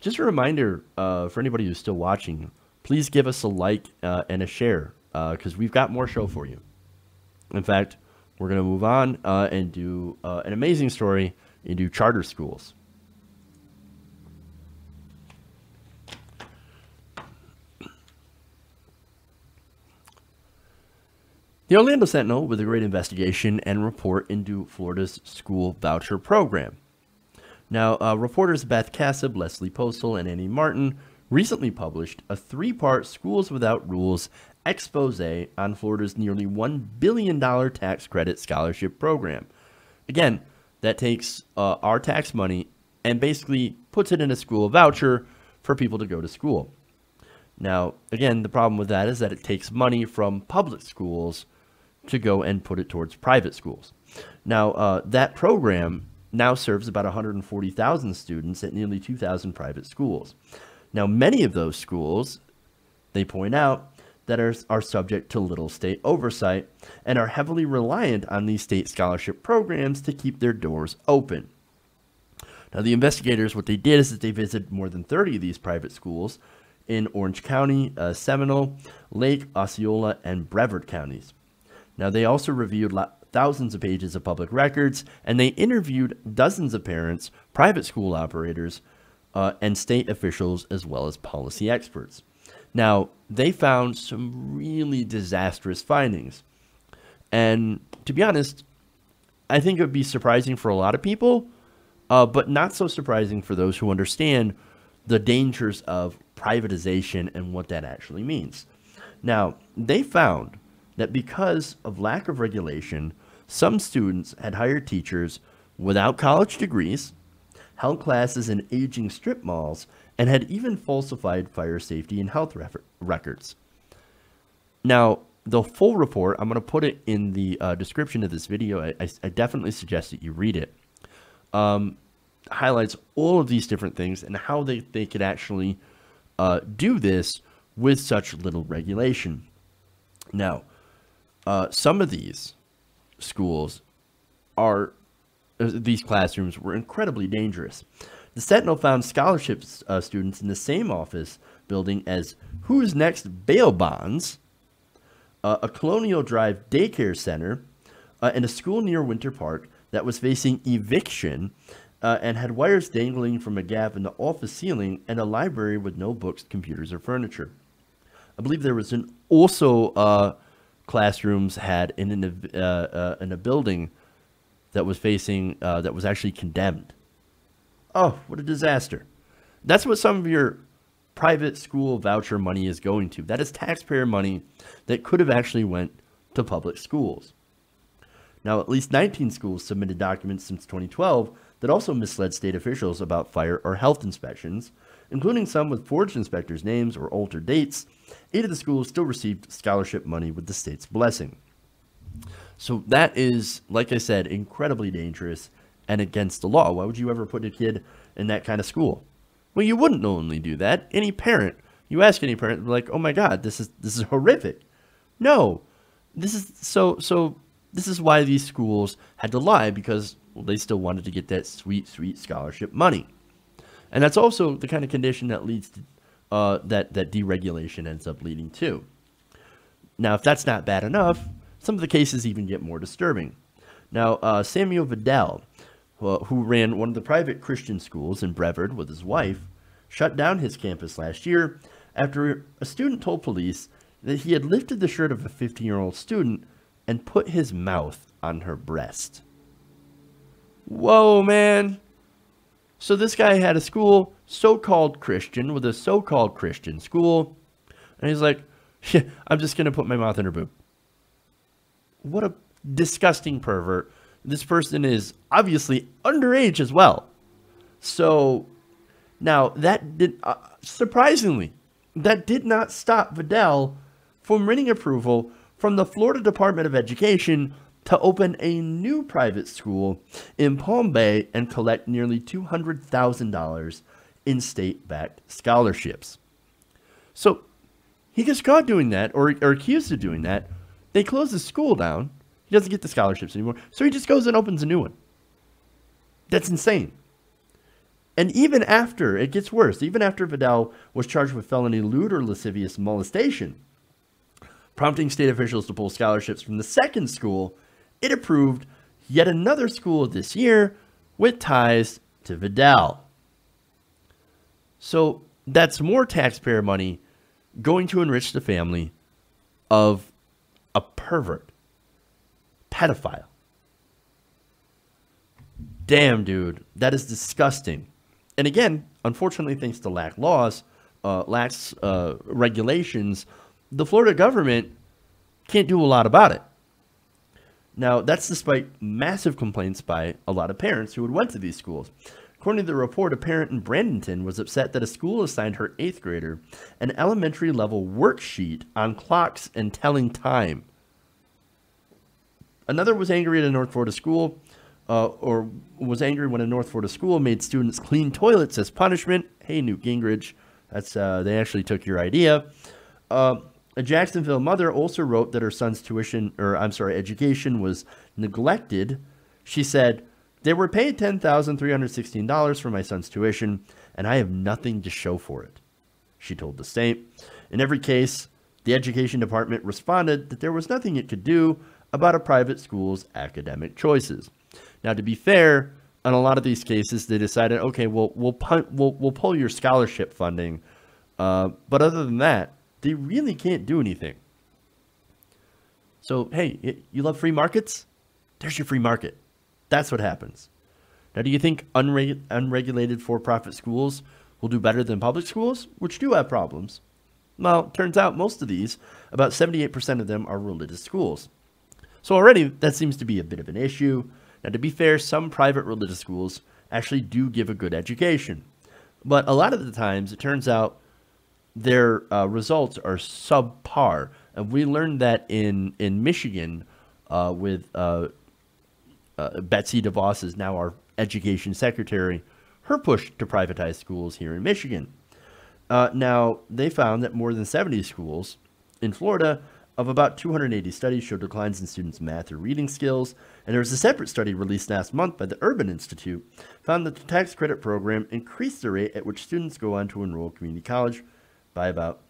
Just a reminder for anybody who's still watching, please give us a like and a share because we've got more show for you. In fact, we're going to move on and do an amazing story into charter schools. The Orlando Sentinel with a great investigation and report into Florida's school voucher program. Now, reporters Beth Cassab, Leslie Postal, and Annie Martin recently published a 3-part Schools Without Rules expose on Florida's nearly $1 billion tax credit scholarship program. Again, that takes our tax money and basically puts it in a school voucher for people to go to school. Now, again, the problem with that is that it takes money from public schools to go and put it towards private schools. Now, that program now serves about 140,000 students at nearly 2,000 private schools. Now, many of those schools, they point out, that are subject to little state oversight and are heavily reliant on these state scholarship programs to keep their doors open. Now, the investigators, what they did is that they visited more than 30 of these private schools in Orange County, Seminole, Lake, Osceola, and Brevard counties. Now, they also reviewed thousands of pages of public records, and they interviewed dozens of parents, private school operators, and state officials, as well as policy experts. Now, they found some really disastrous findings. And to be honest, I think it would be surprising for a lot of people, but not so surprising for those who understand the dangers of privatization and what that actually means. Now, they found that because of lack of regulation, some students had hired teachers without college degrees, held classes in aging strip malls, and had even falsified fire safety and health records. Now, the full report, I'm going to put it in the description of this video. I definitely suggest that you read it. Highlights all of these different things and how they could actually do this with such little regulation. Now, some of these schools these classrooms were incredibly dangerous. The Sentinel found scholarship students in the same office building as Who's Next Bail Bonds, a Colonial Drive daycare center, and a school near Winter Park that was facing eviction and had wires dangling from a gap in the office ceiling, and a library with no books, computers, or furniture. I believe there was also classrooms had in a building that was facing that was actually condemned. Oh, what a disaster. That's what some of your private school voucher money is going to. That is taxpayer money that could have actually went to public schools. Now, at least 19 schools submitted documents since 2012 that also misled state officials about fire or health inspections, including some with forged inspectors' names or altered dates. 8 of the schools still received scholarship money with the state's blessing. So that is, like I said, incredibly dangerous and against the law. Why would you ever put a kid in that kind of school? Well, you wouldn't normally do that. Any parent, you ask any parent, like, "Oh my God, this is horrific." No, this is why these schools had to lie, because they still wanted to get that sweet, sweet scholarship money, and that's also the kind of condition that leads to that deregulation ends up leading to. Now, if that's not bad enough, some of the cases even get more disturbing. Now, Samuel Vidal, who ran one of the private Christian schools in Brevard with his wife, shut down his campus last year after a student told police that he had lifted the shirt of a 15-year-old student and put his mouth on her breast. Whoa, man. So this guy had a school, so-called Christian, with a so-called Christian school, and he's like, "Yeah, I'm just going to put my mouth in her boob." What a disgusting pervert. This person is obviously underage as well. So now that did, surprisingly, that did not stop Vidal from winning approval from the Florida Department of Education to open a new private school in Palm Bay and collect nearly $200,000 in state-backed scholarships. So he gets caught doing that, or accused of doing that. They close the school down. He doesn't get the scholarships anymore. So he just goes and opens a new one. That's insane. And even after, it gets worse, even after Vidal was charged with felony lewd or lascivious molestation, prompting state officials to pull scholarships from the second school, it approved yet another school this year with ties to Vidal. So that's more taxpayer money going to enrich the family of a pervert. pedophile. Damn, dude, that is disgusting. And again, unfortunately, thanks to lax regulations, the Florida government can't do a lot about it. Now, that's despite massive complaints by a lot of parents who had went to these schools. According to the report, a parent in Bradenton was upset that a school assigned her 8th grader an elementary level worksheet on clocks and telling time. Another was angry at a North Florida school, or was angry when a North Florida school made students clean toilets as punishment. Hey, Newt Gingrich, that's they actually took your idea. A Jacksonville mother also wrote that her son's education was neglected. She said, "They were paid $10,316 for my son's tuition, and I have nothing to show for it," she told the state. In every case, the education department responded that there was nothing it could do about a private school's academic choices. Now, to be fair, on a lot of these cases, they decided, okay, we'll pull your scholarship funding, but other than that, they really can't do anything. So, hey, you love free markets? There's your free market. That's what happens. Now, do you think unregulated for-profit schools will do better than public schools, which do have problems? Well, turns out most of these, about 78% of them, are religious schools. So already, that seems to be a bit of an issue. Now, to be fair, some private religious schools actually do give a good education. But a lot of the times, it turns out their results are subpar. And we learned that in Michigan with Betsy DeVos is now our education secretary, her push to privatize schools here in Michigan. Now, they found that more than 70 schools in Florida of about 280 studies showed declines in students' math or reading skills. And there was a separate study released last month by the Urban Institute, found that the tax credit program increased the rate at which students go on to enroll community college by about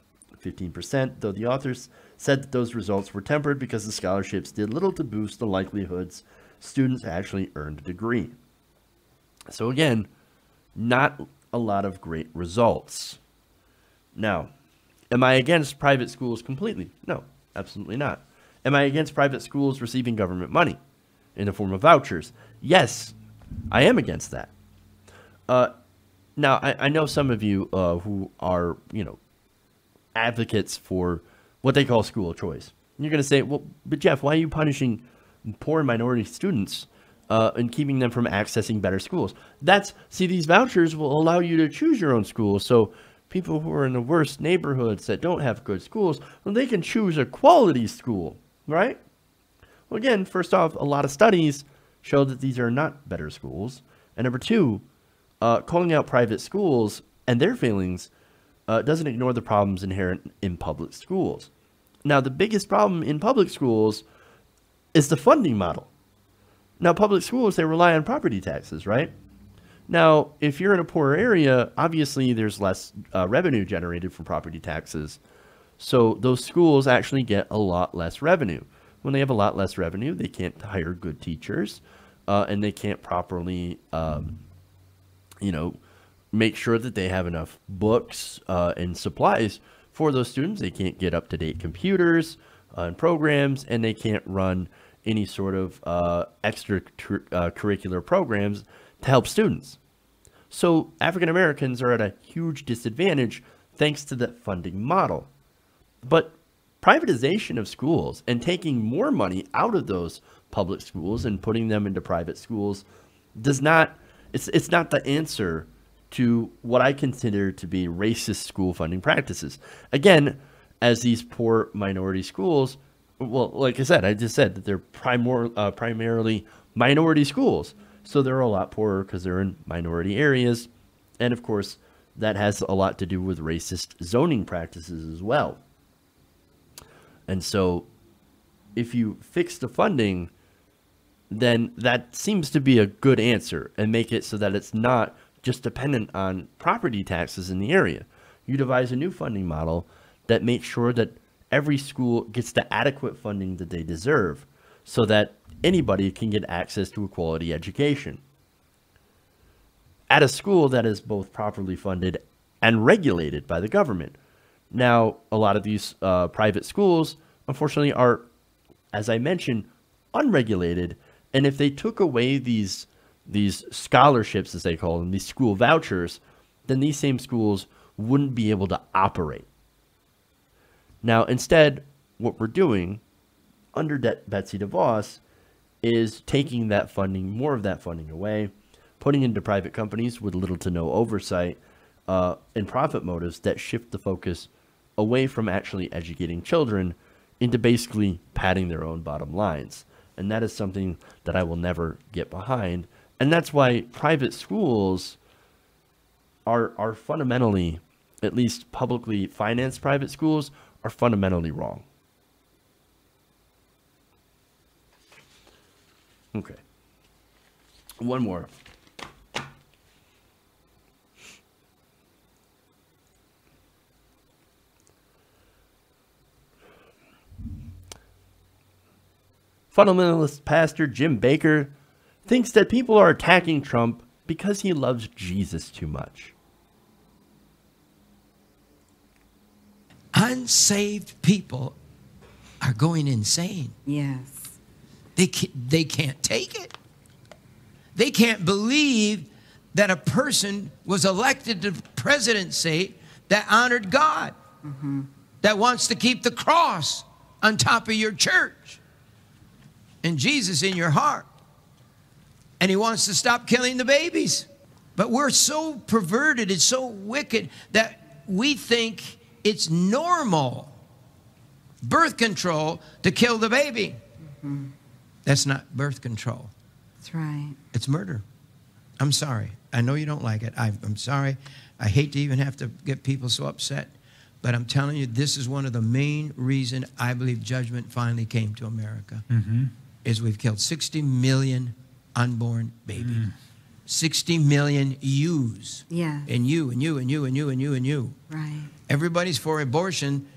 15%, though the authors said that those results were tempered because the scholarships did little to boost the likelihoods students actually earned a degree. So again, not a lot of great results. Now, am I against private schools completely? No, absolutely not. Am I against private schools receiving government money in the form of vouchers? Yes, I am against that. Now, I know some of you who are, advocates for what they call school choice. And you're going to say, well, but Jeff, why are you punishing poor minority students and keeping them from accessing better schools? See, these vouchers will allow you to choose your own school. So people who are in the worst neighborhoods that don't have good schools, well, they can choose a quality school, right? Well, again, first off, a lot of studies show that these are not better schools. And number two, calling out private schools and their failings doesn't ignore the problems inherent in public schools. Now, the biggest problem in public schools is the funding model. Now, public schools, they rely on property taxes, right? Now, if you're in a poorer area, obviously there's less revenue generated from property taxes. So those schools actually get a lot less revenue. When they have a lot less revenue, they can't hire good teachers, and they can't properly, make sure that they have enough books and supplies for those students. They can't get up-to-date computers and programs, and they can't run any sort of extracurricular programs to help students. So African Americans are at a huge disadvantage thanks to that funding model. But privatization of schools and taking more money out of those public schools and putting them into private schools it's not the answer to what I consider to be racist school funding practices. Again, as these poor minority schools, well, like I said, I just said that they're primarily minority schools. So they're a lot poorer because they're in minority areas. And of course, that has a lot to do with racist zoning practices as well. And so if you fix the funding, then that seems to be a good answer, and make it so that it's not just dependent on property taxes in the area. You devise a new funding model that makes sure that every school gets the adequate funding that they deserve so that anybody can get access to a quality education at a school that is both properly funded and regulated by the government. Now, a lot of these private schools, unfortunately, are, as I mentioned, unregulated. And if they took away these scholarships, as they call them, these school vouchers, then these same schools wouldn't be able to operate. Now, instead, what we're doing under Betsy DeVos is taking that funding, more of that funding away, putting into private companies with little to no oversight and profit motives that shift the focus away from actually educating children into basically padding their own bottom lines. And that is something that I will never get behind. And that's why private schools are fundamentally, at least publicly financed private schools, are fundamentally wrong. Okay. One more. Fundamentalist pastor Jim Bakker thinks that people are attacking Trump because he loves Jesus too much. Unsaved people are going insane. Yes. They can't take it. They can't believe that a person was elected to presidency that honored God, that wants to keep the cross on top of your church and Jesus in your heart. And he wants to stop killing the babies. But we're so perverted, it's so wicked that we think it's normal, birth control, to kill the baby. That's not birth control. That's right. It's murder. I'm sorry. I know you don't like it. I'm sorry. I hate to even have to get people so upset. But I'm telling you, this is one of the main reasons I believe judgment finally came to America. Is we've killed 60 million unborn babies. 60 million yous. Yeah. And you, and you, and you, and you, and you, and you. Right. Everybody's for abortion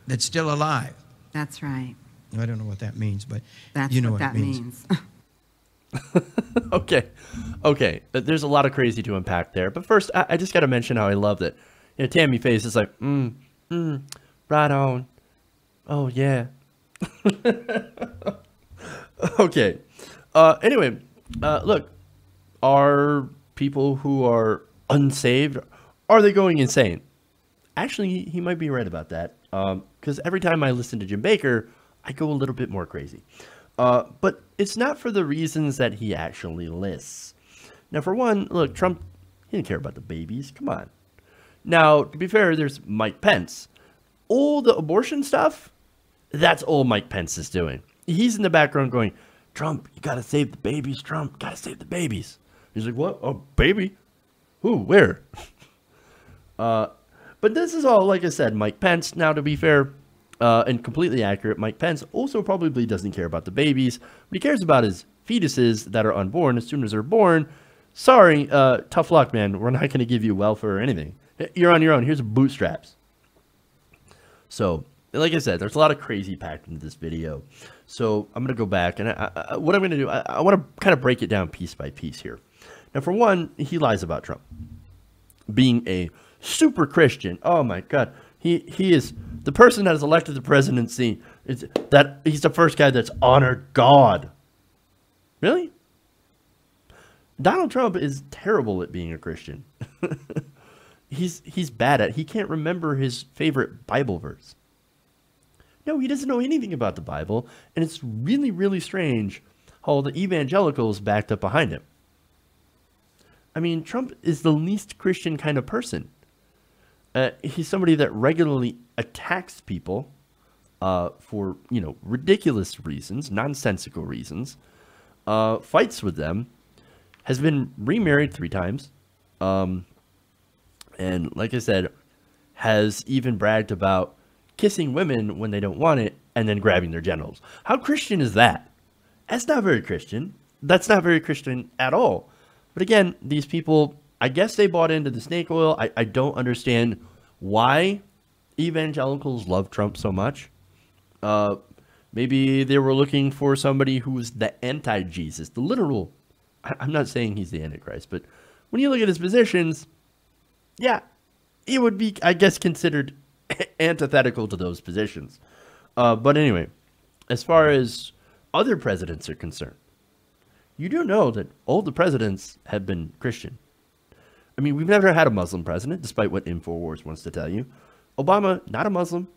that's still alive. That's right. I don't know what that means, but That's you know what what that it means. Okay. There's a lot of crazy to unpack there. But first, I just got to mention how I love that. You know, Tammy Faye is like, right on. Oh, yeah. Okay. Anyway, look, are people who are unsaved, are they going insane? Actually, he might be right about that. Because every time I listen to Jim Bakker, I go a little bit more crazy. But it's not for the reasons that he actually lists. Now, for one, look, Trump, he didn't care about the babies. Come on. Now, to be fair, there's Mike Pence. All the abortion stuff, that's all Mike Pence is doing. He's in the background going, Trump, you got to save the babies. Trump, got to save the babies. He's like, what? Oh, baby? Who? Where? But this is all, like I said, Mike Pence. Now, to be fair and completely accurate, Mike Pence also probably doesn't care about the babies. What he cares about is fetuses that are unborn. As soon as they're born, sorry, tough luck, man. We're not going to give you welfare or anything. You're on your own. Here's bootstraps. So, like I said, there's a lot of crazy packed into this video. So I'm going to go back, and what I'm going to do, I want to kind of break it down piece by piece here. Now, for one, he lies about Trump being a super Christian. Oh my God, he is the person that is elected to the presidency. That he's the first guy that's honored God. Really? Donald Trump is terrible at being a Christian. He's bad at it. He can't remember his favorite Bible verse. No, he doesn't know anything about the Bible, and it's really, really strange how the evangelicals backed up behind him. I mean, Trump is the least Christian kind of person. He's somebody that regularly attacks people for, ridiculous reasons, nonsensical reasons, fights with them, has been remarried 3 times, and like I said, has even bragged about kissing women when they don't want it and then grabbing their genitals. How Christian is that? That's not very Christian. That's not very Christian at all. But again, these people, I guess they bought into the snake oil. I don't understand why evangelicals love Trump so much. Maybe they were looking for somebody who was the anti-Jesus, the literal. I'm not saying he's the Antichrist, but when you look at his positions, yeah, he would be, I guess, considered antithetical to those positions. But anyway, as far as other presidents are concerned. You do know that all the presidents have been Christian. I mean, we've never had a Muslim president, despite what InfoWars wants to tell you. Obama, not a Muslim.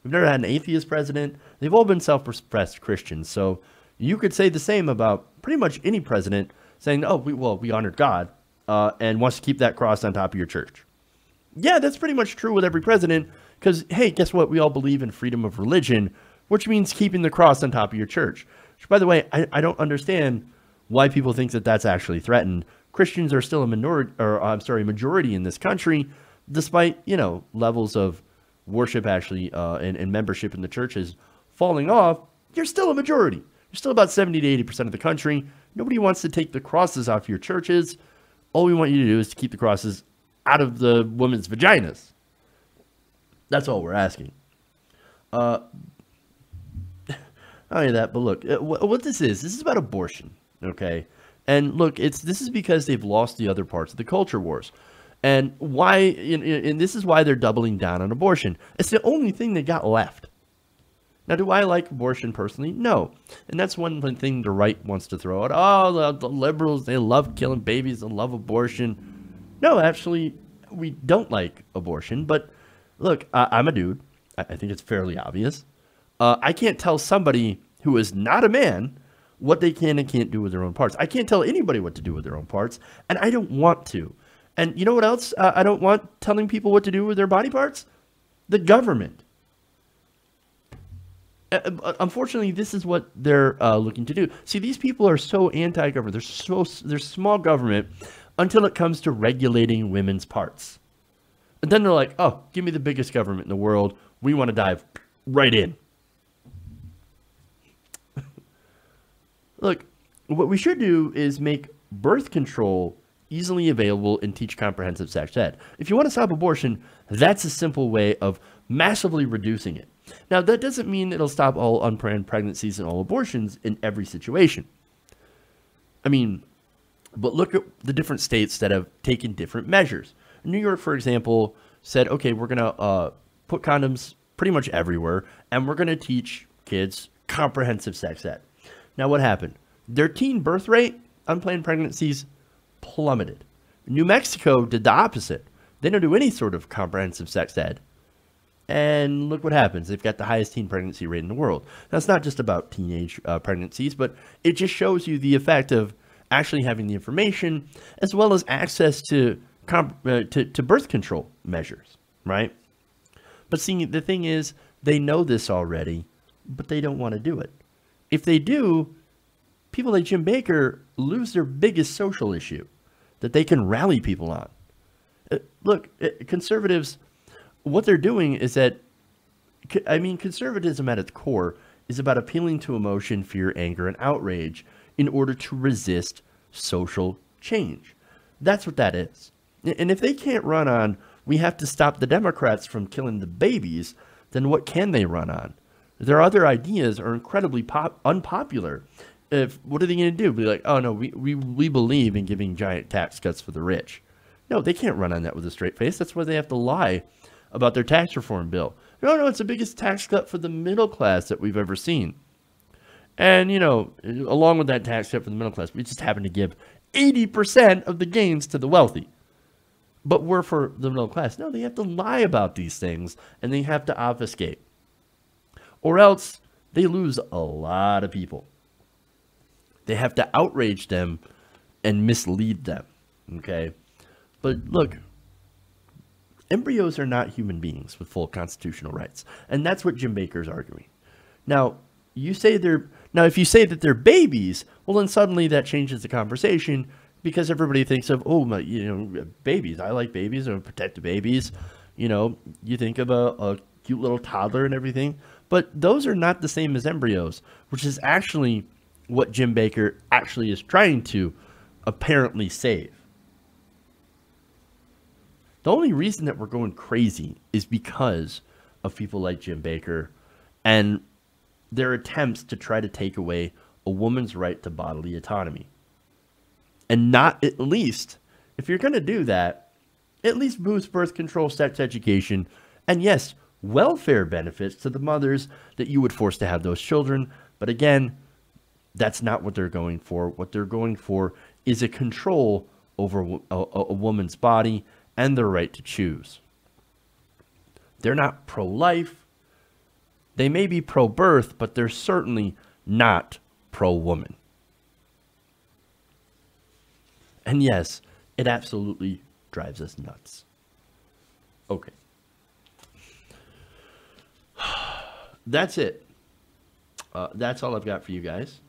We've never had an atheist president. They've all been self-professed Christians. So you could say the same about pretty much any president saying, oh, we honored God and wants to keep that cross on top of your church. Yeah, that's pretty much true with every president because, hey, guess what? We all believe in freedom of religion, which means keeping the cross on top of your church. Which, by the way, I don't understand why people think that that's actually threatened. Christians are still a majority in this country, despite, levels of worship actually and membership in the churches falling off. You're still a majority. You're still about 70 to 80% of the country. Nobody wants to take the crosses off your churches. All we want you to do is to keep the crosses out of the women's vaginas. That's all we're asking. Not only that, but look, what this is about abortion, okay? And look, this is because they've lost the other parts of the culture wars. And why? And this is why they're doubling down on abortion. It's the only thing they got left. Now, do I like abortion personally? No. And that's one thing the right wants to throw out. Oh, the liberals, they love killing babies, they love abortion. No, actually, we don't like abortion. But look, I'm a dude. I think it's fairly obvious. I can't tell somebody who is not a man what they can and can't do with their own parts. I can't tell anybody what to do with their own parts, and I don't want to. And you know what else I don't want telling people what to do with their body parts? The government. Unfortunately, this is what they're looking to do. See, these people are so anti-government. They're small government until it comes to regulating women's parts. And then they're like, oh, give me the biggest government in the world. We want to dive right in. Look, what we should do is make birth control easily available and teach comprehensive sex ed. If you want to stop abortion, that's a simple way of massively reducing it. Now, that doesn't mean it'll stop all unplanned pregnancies and all abortions in every situation. I mean, but look at the different states that have taken different measures. New York, for example, said, okay, we're going to put condoms pretty much everywhere, and we're going to teach kids comprehensive sex ed. Now, what happened? Their teen birth rate, unplanned pregnancies, plummeted. New Mexico did the opposite. They don't do any sort of comprehensive sex ed. And look what happens. They've got the highest teen pregnancy rate in the world. Now, it's not just about teenage pregnancies, but it just shows you the effect of actually having the information as well as access to birth control measures, right? But see, the thing is, they know this already, but they don't want to do it. If they do, people like Jim Baker lose their biggest social issue that they can rally people on. Look, conservatives, what they're doing is that, I mean, conservatism at its core is about appealing to emotion, fear, anger, and outrage in order to resist social change. That's what that is. And if they can't run on, we have to stop the Democrats from killing the babies, then what can they run on? Their other ideas are incredibly unpopular. What are they going to do? Be like, oh, no, we believe in giving giant tax cuts for the rich. No, they can't run on that with a straight face. That's why they have to lie about their tax reform bill. No, it's the biggest tax cut for the middle class that we've ever seen. And, along with that tax cut for the middle class, we just happen to give 80% of the gains to the wealthy. But we're for the middle class. No, they have to lie about these things, and they have to obfuscate. Or else they lose a lot of people. They have to outrage them and mislead them, okay? But look, embryos are not human beings with full constitutional rights. And that's what Jim Baker's arguing. Now, if you say that they're babies, well, then suddenly that changes the conversation because everybody thinks of, babies. I like babies. I protect the babies. You think of a cute little toddler and everything. But those are not the same as embryos, which is actually what Jim Baker actually is trying to apparently save. The only reason that we're going crazy is because of people like Jim Baker and their attempts to try to take away a woman's right to bodily autonomy. And not at least, if you're going to do that, at least boost birth control, sex education, and yes, welfare benefits to the mothers that you would force to have those children. But again, That's not what they're going for. What they're going for is a control over a woman's body and their right to choose. They're not pro-life. They may be pro-birth, but they're certainly not pro-woman. And yes, it absolutely drives us nuts. Okay. That's it. That's all I've got for you guys.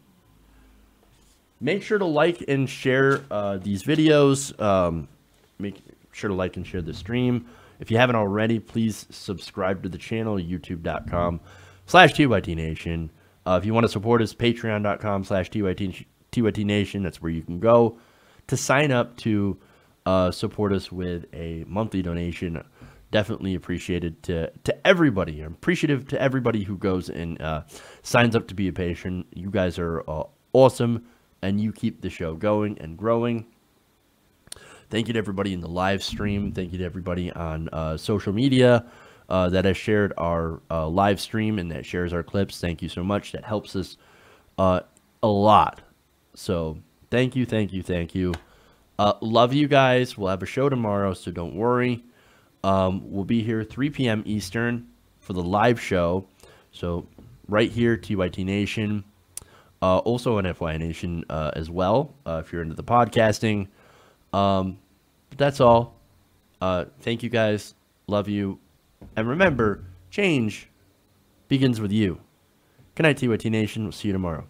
Make sure to like and share these videos. Make sure to like and share the stream. If you haven't already, please subscribe to the channel, youtube.com/TYTNation. If you want to support us, patreon.com/TYTNation. That's where you can go to sign up to support us with a monthly donation. Definitely appreciated to everybody. I'm appreciative to everybody who goes and signs up to be a patron. You guys are awesome, and you keep the show going and growing. Thank you to everybody in the live stream. Thank you to everybody on social media that has shared our live stream and that shares our clips. Thank you so much. That helps us a lot. So thank you, thank you, thank you. Love you guys. We'll have a show tomorrow, so don't worry. We'll be here 3 p.m. Eastern for the live show. So right here, TYT Nation. Also on FY Nation as well, if you're into the podcasting. But that's all. Thank you guys. Love you. And remember, change begins with you. Good night, TYT Nation. We'll see you tomorrow.